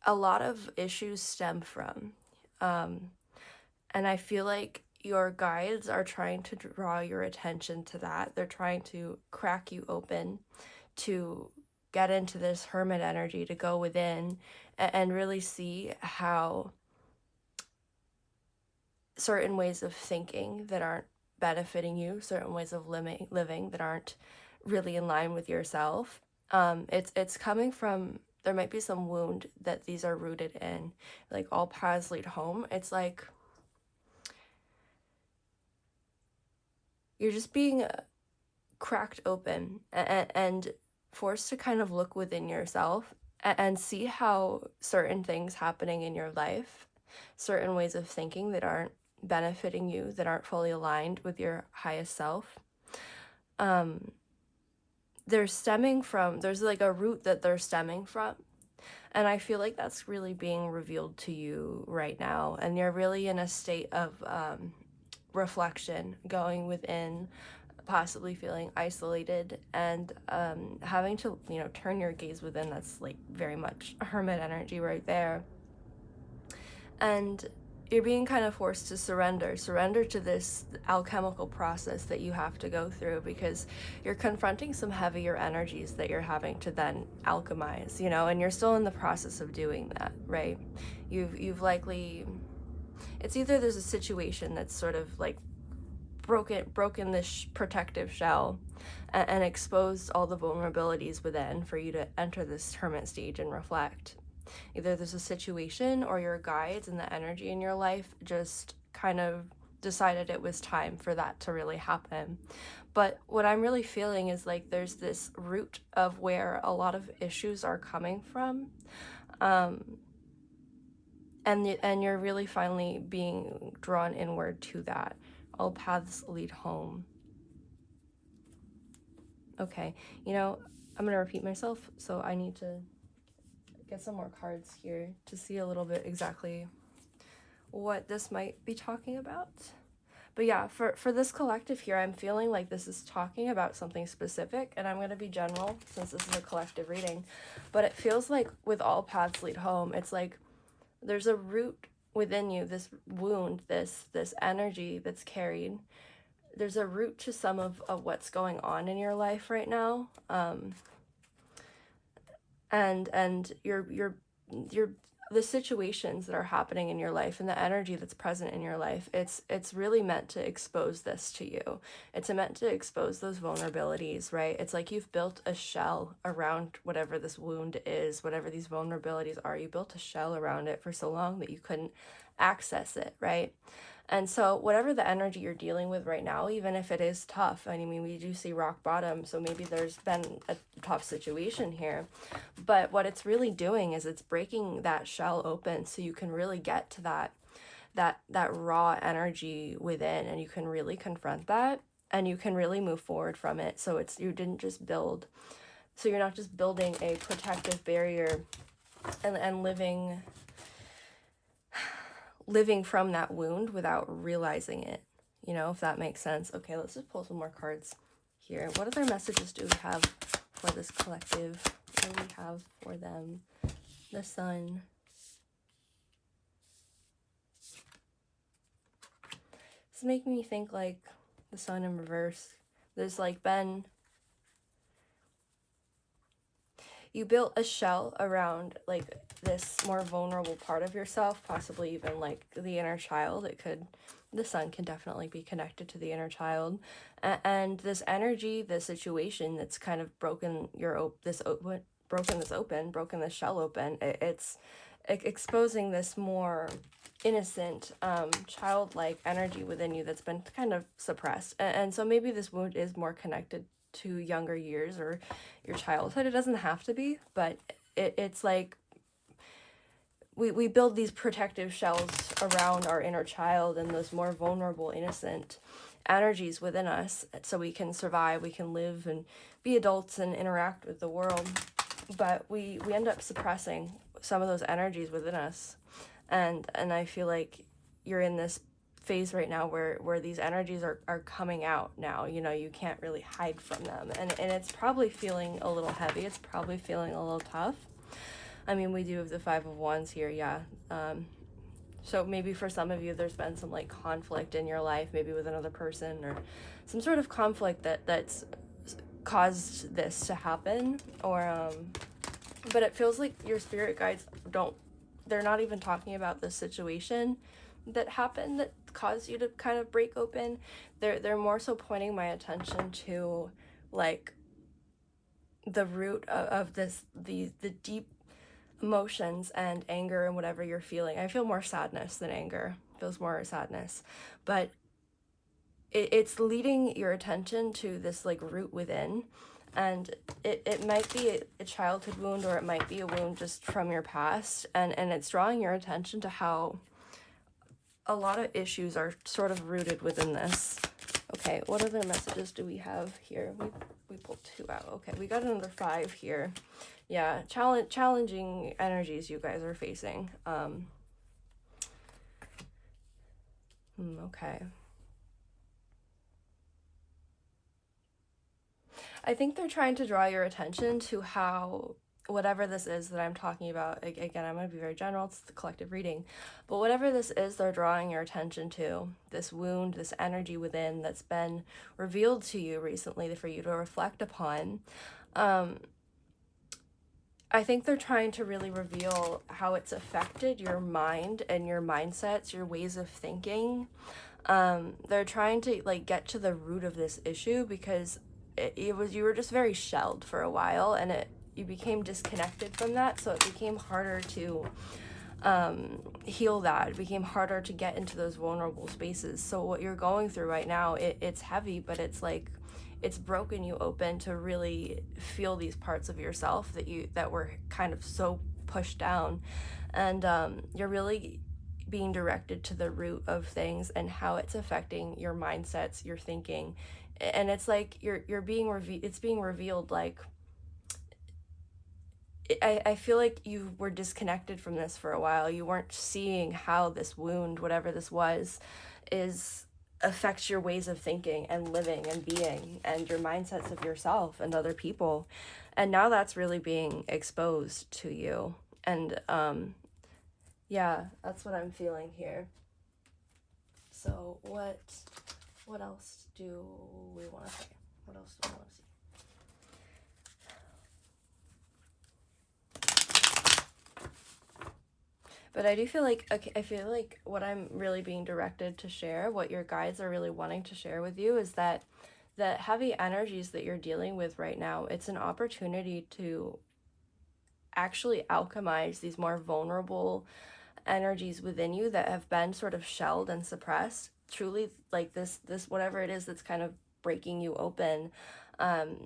a lot of issues stem from. And I feel like your guides are trying to draw your attention to that. They're trying to crack you open to get into this hermit energy, to go within and really see how certain ways of thinking that aren't benefiting you, certain ways of living that aren't really in line with yourself. It's coming from, there might be some wound that these are rooted in. Like all paths lead home. It's like you're just being cracked open and forced to kind of look within yourself and see how certain things happening in your life, certain ways of thinking that aren't benefiting you, that aren't fully aligned with your highest self, they're stemming from, there's like a root that they're stemming from. And I feel like that's really being revealed to you right now. And you're really in a state of reflection, going within, possibly feeling isolated, and having to, turn your gaze within. That's like very much hermit energy right there. And you're being kind of forced to surrender to this alchemical process that you have to go through, because you're confronting some heavier energies that you're having to then alchemize, you know, and you're still in the process of doing that, right? You've likely, it's either there's a situation that's sort of like broken this protective shell and exposed all the vulnerabilities within for you to enter this hermit stage and reflect. Either there's a situation or your guides and the energy in your life just kind of decided it was time for that to really happen. But what I'm really feeling is like there's this root of where a lot of issues are coming from. And you're really finally being drawn inward to that. All paths lead home. Okay, you know, I'm gonna repeat myself, so I need to get some more cards here to see a little bit exactly what this might be talking about. But yeah, for this collective here, I'm feeling like this is talking about something specific, and I'm going to be general since this is a collective reading. But it feels like with all paths lead home, it's like there's a root within you, this wound, this energy that's carried. There's a root to some of what's going on in your life right now. And you're the situations that are happening in your life and the energy that's present in your life, it's really meant to expose this to you. It's meant to expose those vulnerabilities, right? It's like you've built a shell around whatever this wound is, whatever these vulnerabilities are. You built a shell around it for so long that you couldn't access it, right? And so whatever the energy you're dealing with right now, even if it is tough, I mean, we do see rock bottom, so maybe there's been a tough situation here, but what it's really doing is it's breaking that shell open so you can really get to that raw energy within, and you can really confront that, and you can really move forward from it. So it's, you didn't just build, so you're not just building a protective barrier and living from that wound without realizing it, you know, if that makes sense. Okay, let's just pull some more cards here. What other messages do we have for this collective? What do we have for them? The Sun. It's making me think like the Sun in reverse. There's like been, you built a shell around like this more vulnerable part of yourself, possibly even like the inner child. It could, the Sun can definitely be connected to the inner child, and this energy, this situation that's kind of broken broken this shell open. It's exposing this more innocent, childlike energy within you that's been kind of suppressed, and so maybe this wound is more connected to younger years or your childhood. It doesn't have to be, but it's like we build these protective shells around our inner child and those more vulnerable, innocent energies within us, so we can survive, we can live and be adults and interact with the world. But we end up suppressing some of those energies within us, and I feel like you're in this phase right now where these energies are coming out now. You know, you can't really hide from them, and it's probably feeling a little heavy, it's probably feeling a little tough. I mean, we do have the Five of Wands here, yeah. So maybe for some of you there's been some like conflict in your life, maybe with another person, or some sort of conflict that's caused this to happen, or but it feels like your spirit guides they're not even talking about the situation that happened that caused you to kind of break open. They're more so pointing my attention to like the root of this, the deep emotions and anger and whatever you're feeling. I feel more sadness than anger. It feels more sadness, but it's leading your attention to this like root within, and it might be a childhood wound, or it might be a wound just from your past, and it's drawing your attention to how a lot of issues are sort of rooted within this. Okay, what other messages do we have here? We pulled two out. Okay, we got another five here. Yeah, challenging energies you guys are facing. Okay. I think they're trying to draw your attention to how whatever this is that I'm talking about, again, I'm going to be very general, it's the collective reading, but whatever this is they're drawing your attention to, this wound, this energy within that's been revealed to you recently for you to reflect upon, I think they're trying to really reveal how it's affected your mind and your mindsets, your ways of thinking. They're trying to like get to the root of this issue because it was, you were just very shelled for a while, and you became disconnected from that, so it became harder to heal that. It became harder to get into those vulnerable spaces. So what you're going through right now, it's heavy, but it's like it's broken you open to really feel these parts of yourself that were kind of so pushed down, and you're really being directed to the root of things and how it's affecting your mindsets, your thinking. And it's like you're being it's being revealed. Like I feel like you were disconnected from this for a while. You weren't seeing how this wound, whatever this was, is affects your ways of thinking and living and being and your mindsets of yourself and other people. And now that's really being exposed to you. And yeah, that's what I'm feeling here. So what else do we want to say? What else do we want to see? But I do feel like, okay, I feel like what I'm really being directed to share, what your guides are really wanting to share with you, is that the heavy energies that you're dealing with right now, it's an opportunity to actually alchemize these more vulnerable energies within you that have been sort of shelled and suppressed. Truly, like this whatever it is that's kind of breaking you open,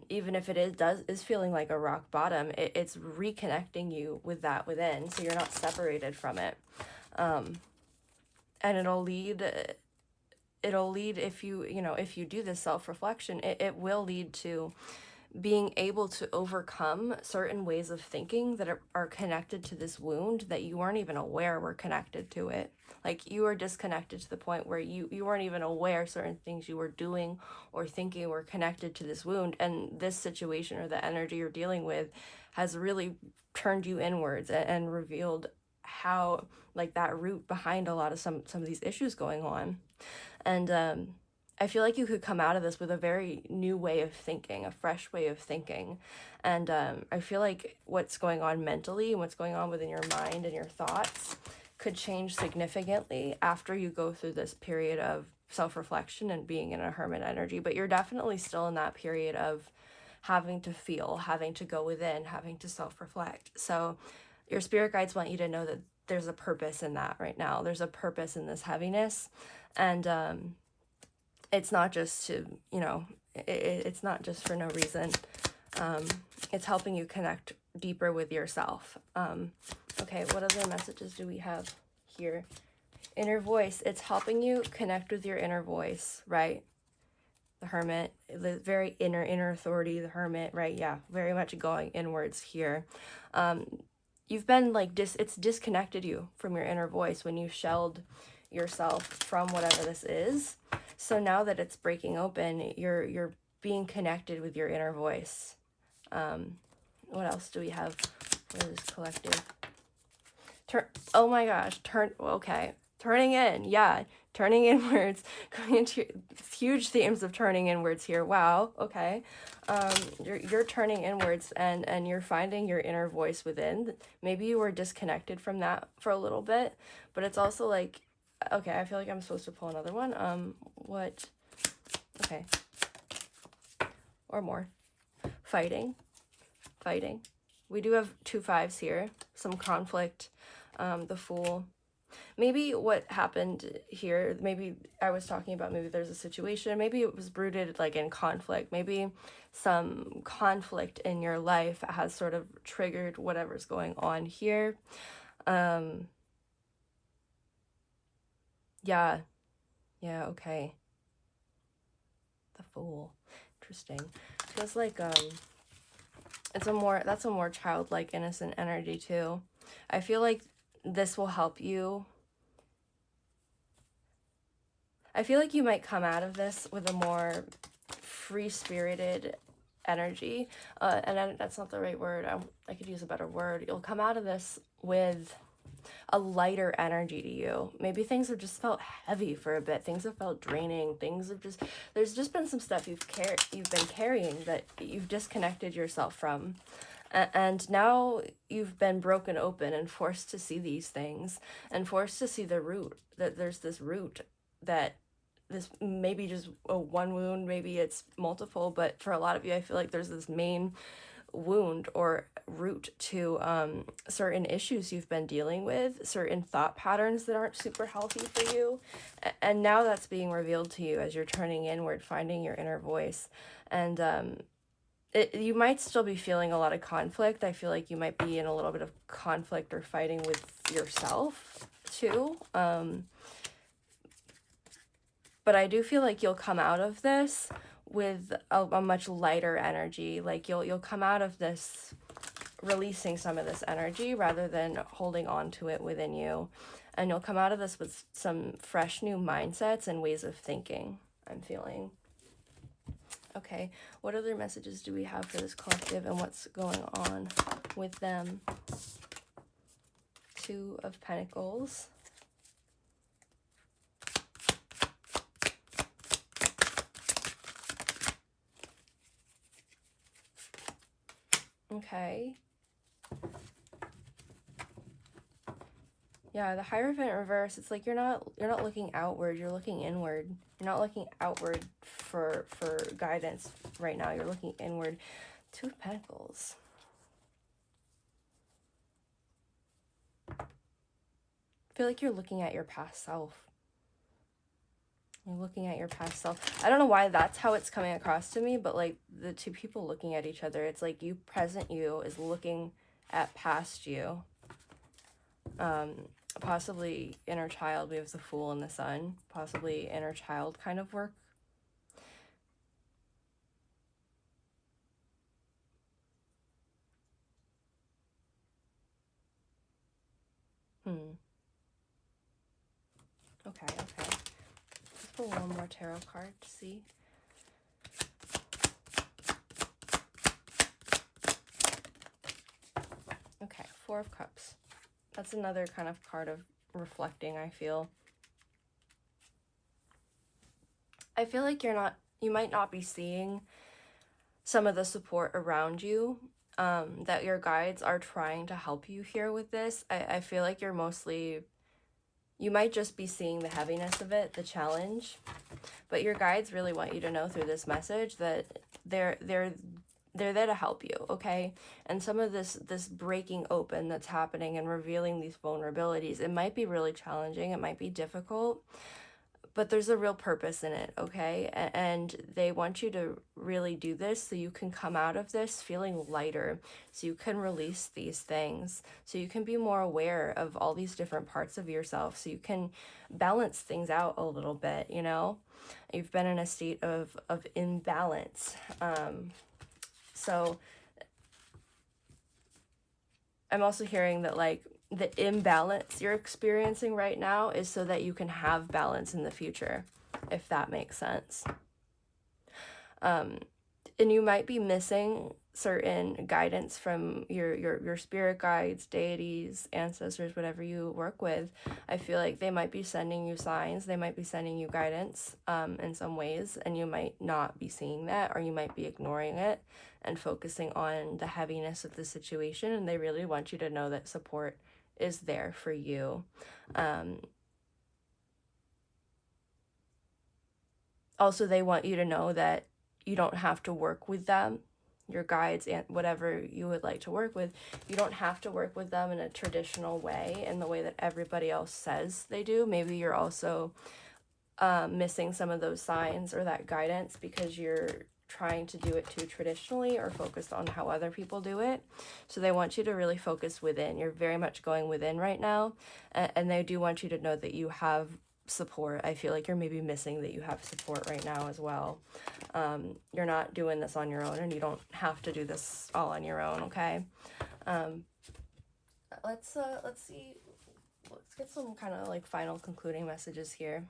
even if it is feeling like a rock bottom, it's reconnecting you with that within, so you're not separated from it. And it'll lead, if you do this self-reflection, it will lead to being able to overcome certain ways of thinking that are connected to this wound that you weren't even aware were connected to it. Like you were disconnected to the point where you weren't even aware certain things you were doing or thinking were connected to this wound. And this situation or the energy you're dealing with has really turned you inwards and revealed how, like, that root behind a lot of some of these issues going on. And I feel like you could come out of this with a very new way of thinking, a fresh way of thinking. And I feel like what's going on mentally and what's going on within your mind and your thoughts could change significantly after you go through this period of self-reflection and being in a hermit energy. But you're definitely still in that period of having to feel, having to go within, having to self-reflect. So your spirit guides want you to know that there's a purpose in that right now. There's a purpose in this heaviness. And it's not just to, it's not just for no reason. It's helping you connect deeper with yourself. Okay, what other messages do we have here? Inner voice. It's helping you connect with your inner voice, right? The hermit, the very inner authority, the hermit, right? Yeah, very much going inwards here. You've been like, it's disconnected you from your inner voice when you shelled yourself from whatever this is. So now that it's breaking open, you're being connected with your inner voice. What else do we have for this collective? Oh my gosh, turning in, yeah, turning inwards, going into huge themes of turning inwards here. Wow, okay. You're turning inwards and you're finding your inner voice within. Maybe you were disconnected from that for a little bit, but it's also like, okay, I feel like I'm supposed to pull another one. Okay. Or more. Fighting. We do have 2 5s here. Some conflict. The Fool. Maybe what happened here, maybe I was talking about, maybe there's a situation, maybe it was rooted like in conflict. Maybe some conflict in your life has sort of triggered whatever's going on here. Yeah, okay. The Fool. Interesting. Feels like that's a more childlike, innocent energy too. I feel like this will help you. I feel like you might come out of this with a more free-spirited energy, that's not the right word. I could use a better word. You'll come out of this with a lighter energy to you. Maybe things have just felt heavy for a bit. Things have felt draining. There's just been some stuff you've been carrying that you've disconnected yourself from. And now you've been broken open and forced to see these things and forced to see the root, that there's this root, that this maybe just a one wound, maybe it's multiple, but for a lot of you, I feel like there's this main wound or root to certain issues you've been dealing with, certain thought patterns that aren't super healthy for you. And now that's being revealed to you as you're turning inward, finding your inner voice. And you might still be feeling a lot of conflict. I feel like you might be in a little bit of conflict or fighting with yourself too. But I do feel like you'll come out of this with a much lighter energy. Like you'll come out of this releasing some of this energy rather than holding on to it within you. And you'll come out of this with some fresh new mindsets and ways of thinking, I'm feeling. Okay, what other messages do we have for this collective and what's going on with them? Two of Pentacles. Okay. Yeah, the Hierophant reverse, it's like you're not looking outward, you're looking inward. You're not looking outward for guidance right now. You're looking inward. Two of Pentacles. I feel like you're looking at your past self. You're looking at your past self. I don't know why that's how it's coming across to me, but like the two people looking at each other, it's like you, present you, is looking at past you. Possibly inner child. We have the Fool and the Sun. Possibly inner child kind of work. Okay. Let's pull one more tarot card to see. Okay, Four of Cups. That's another kind of card of reflecting, I feel. I feel like you might not be seeing some of the support around you, that your guides are trying to help you here with this. I feel like you might just be seeing the heaviness of it, the challenge, but your guides really want you to know through this message that they're there to help you, okay? And some of this breaking open that's happening and revealing these vulnerabilities, it might be really challenging, it might be difficult, but there's a real purpose in it, okay? And they want you to really do this so you can come out of this feeling lighter, so you can release these things, so you can be more aware of all these different parts of yourself, so you can balance things out a little bit, you know? You've been in a state of imbalance. So I'm also hearing that like the imbalance you're experiencing right now is so that you can have balance in the future, if that makes sense. And you might be missing certain guidance from your spirit guides, deities, ancestors, whatever you work with. I feel like they might be sending you signs, they might be sending you guidance in some ways, and you might not be seeing that, or you might be ignoring it and focusing on the heaviness of the situation, and they really want you to know that support is there for you. Also, they want you to know that you don't have to work with them, your guides, and whatever you would like to work with. You don't have to work with them in a traditional way, in the way that everybody else says they do. Maybe you're also missing some of those signs or that guidance because you're trying to do it too traditionally or focused on how other people do it. So they want you to really focus within. You're very much going within right now, and they do want you to know that you have support. I feel like you're maybe missing that you have support right now as well. You're not doing this on your own, and you don't have to do this all on your own, okay? Let's see. Let's get some kind of like final concluding messages here.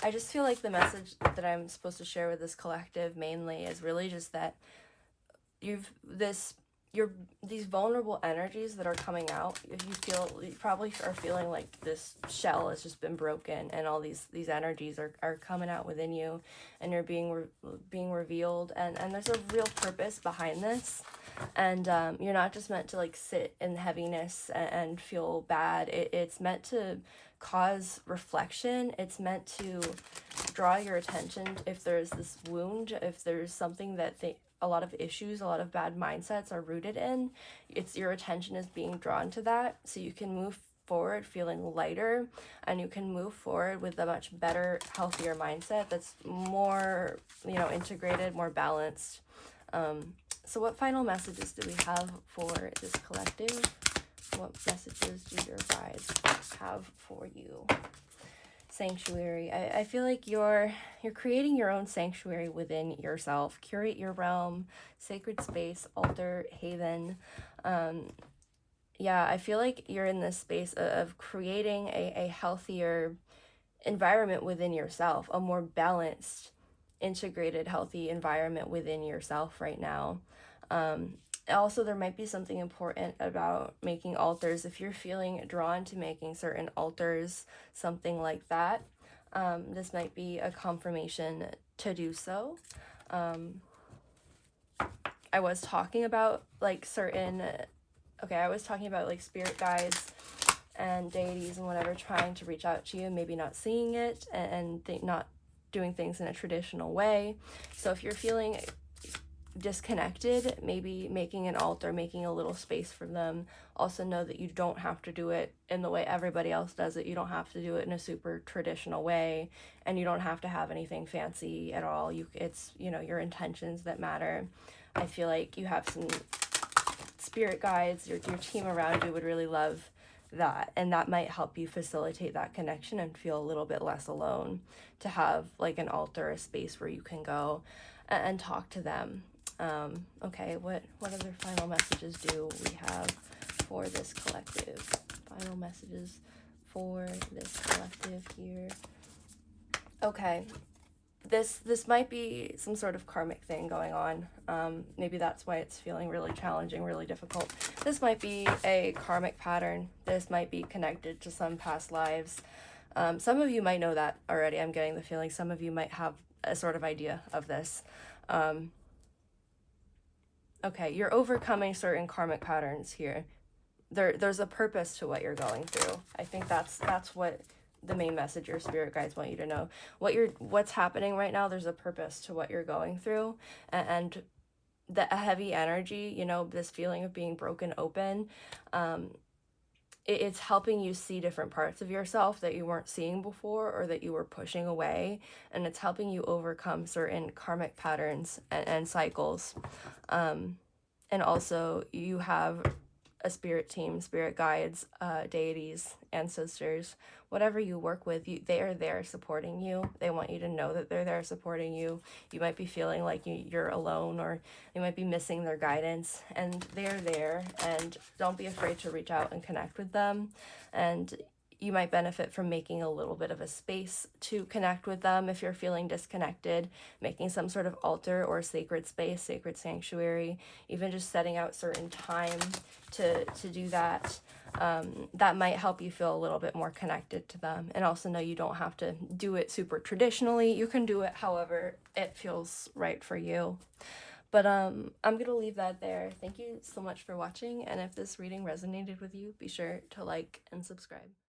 I just feel like the message that I'm supposed to share with this collective mainly is really just that these vulnerable energies that are coming out. If you probably are feeling like this shell has just been broken, and all these energies are coming out within you, and you're being revealed, and there's a real purpose behind this. And you're not just meant to like sit in heaviness and feel bad. It's meant to cause reflection. It's meant to draw your attention if there's this wound, if there's something that a lot of issues, a lot of bad mindsets are rooted in. It's your attention is being drawn to that, so you can move forward feeling lighter, and you can move forward with a much better, healthier mindset that's more, integrated, more balanced. So what final messages do we have for this collective? What messages do your guides have for you? Sanctuary. I feel like you're creating your own sanctuary within yourself. Curate your realm, sacred space, altar, haven. I feel like you're in this space of creating a healthier environment within yourself, a more balanced, integrated, healthy environment within yourself right now. Also, there might be something important about making altars. If you're feeling drawn to making certain altars, something like that, this might be a confirmation to do so. I was talking about like spirit guides and deities and whatever trying to reach out to you, maybe not seeing it, and not doing things in a traditional way. So if you're feeling disconnected, maybe making an altar, making a little space for them. Also know that you don't have to do it in the way everybody else does it. You don't have to do it in a super traditional way, and you don't have to have anything fancy at all. It's your intentions that matter. I feel like you have some spirit guides, your team around you would really love that, and that might help you facilitate that connection and feel a little bit less alone, to have like an altar, a space where you can go and talk to them. Okay, what other final messages do we have for this collective? Final messages for this collective here. Okay, this might be some sort of karmic thing going on. Maybe that's why it's feeling really challenging, really difficult. This might be a karmic pattern. This might be connected to some past lives. Some of you might know that already. I'm getting the feeling some of you might have a sort of idea of this. Okay, you're overcoming certain karmic patterns here. There's a purpose to what you're going through. I think that's what the main message your spirit guides want you to know. What's happening right now, there's a purpose to what you're going through, and the heavy energy, this feeling of being broken open, it's helping you see different parts of yourself that you weren't seeing before, or that you were pushing away, and it's helping you overcome certain karmic patterns and cycles. And also you have a spirit team, spirit guides, deities, ancestors, whatever you work with, they are there supporting you. They want you to know that they're there supporting you. You might be feeling like you're alone, or you might be missing their guidance, and they're there, and don't be afraid to reach out and connect with them. And you might benefit from making a little bit of a space to connect with them if you're feeling disconnected, making some sort of altar or sacred space, sacred sanctuary, even just setting out certain time to do that. That might help you feel a little bit more connected to them. And also know you don't have to do it super traditionally. You can do it however it feels right for you. But I'm going to leave that there. Thank you so much for watching. And if this reading resonated with you, be sure to like and subscribe.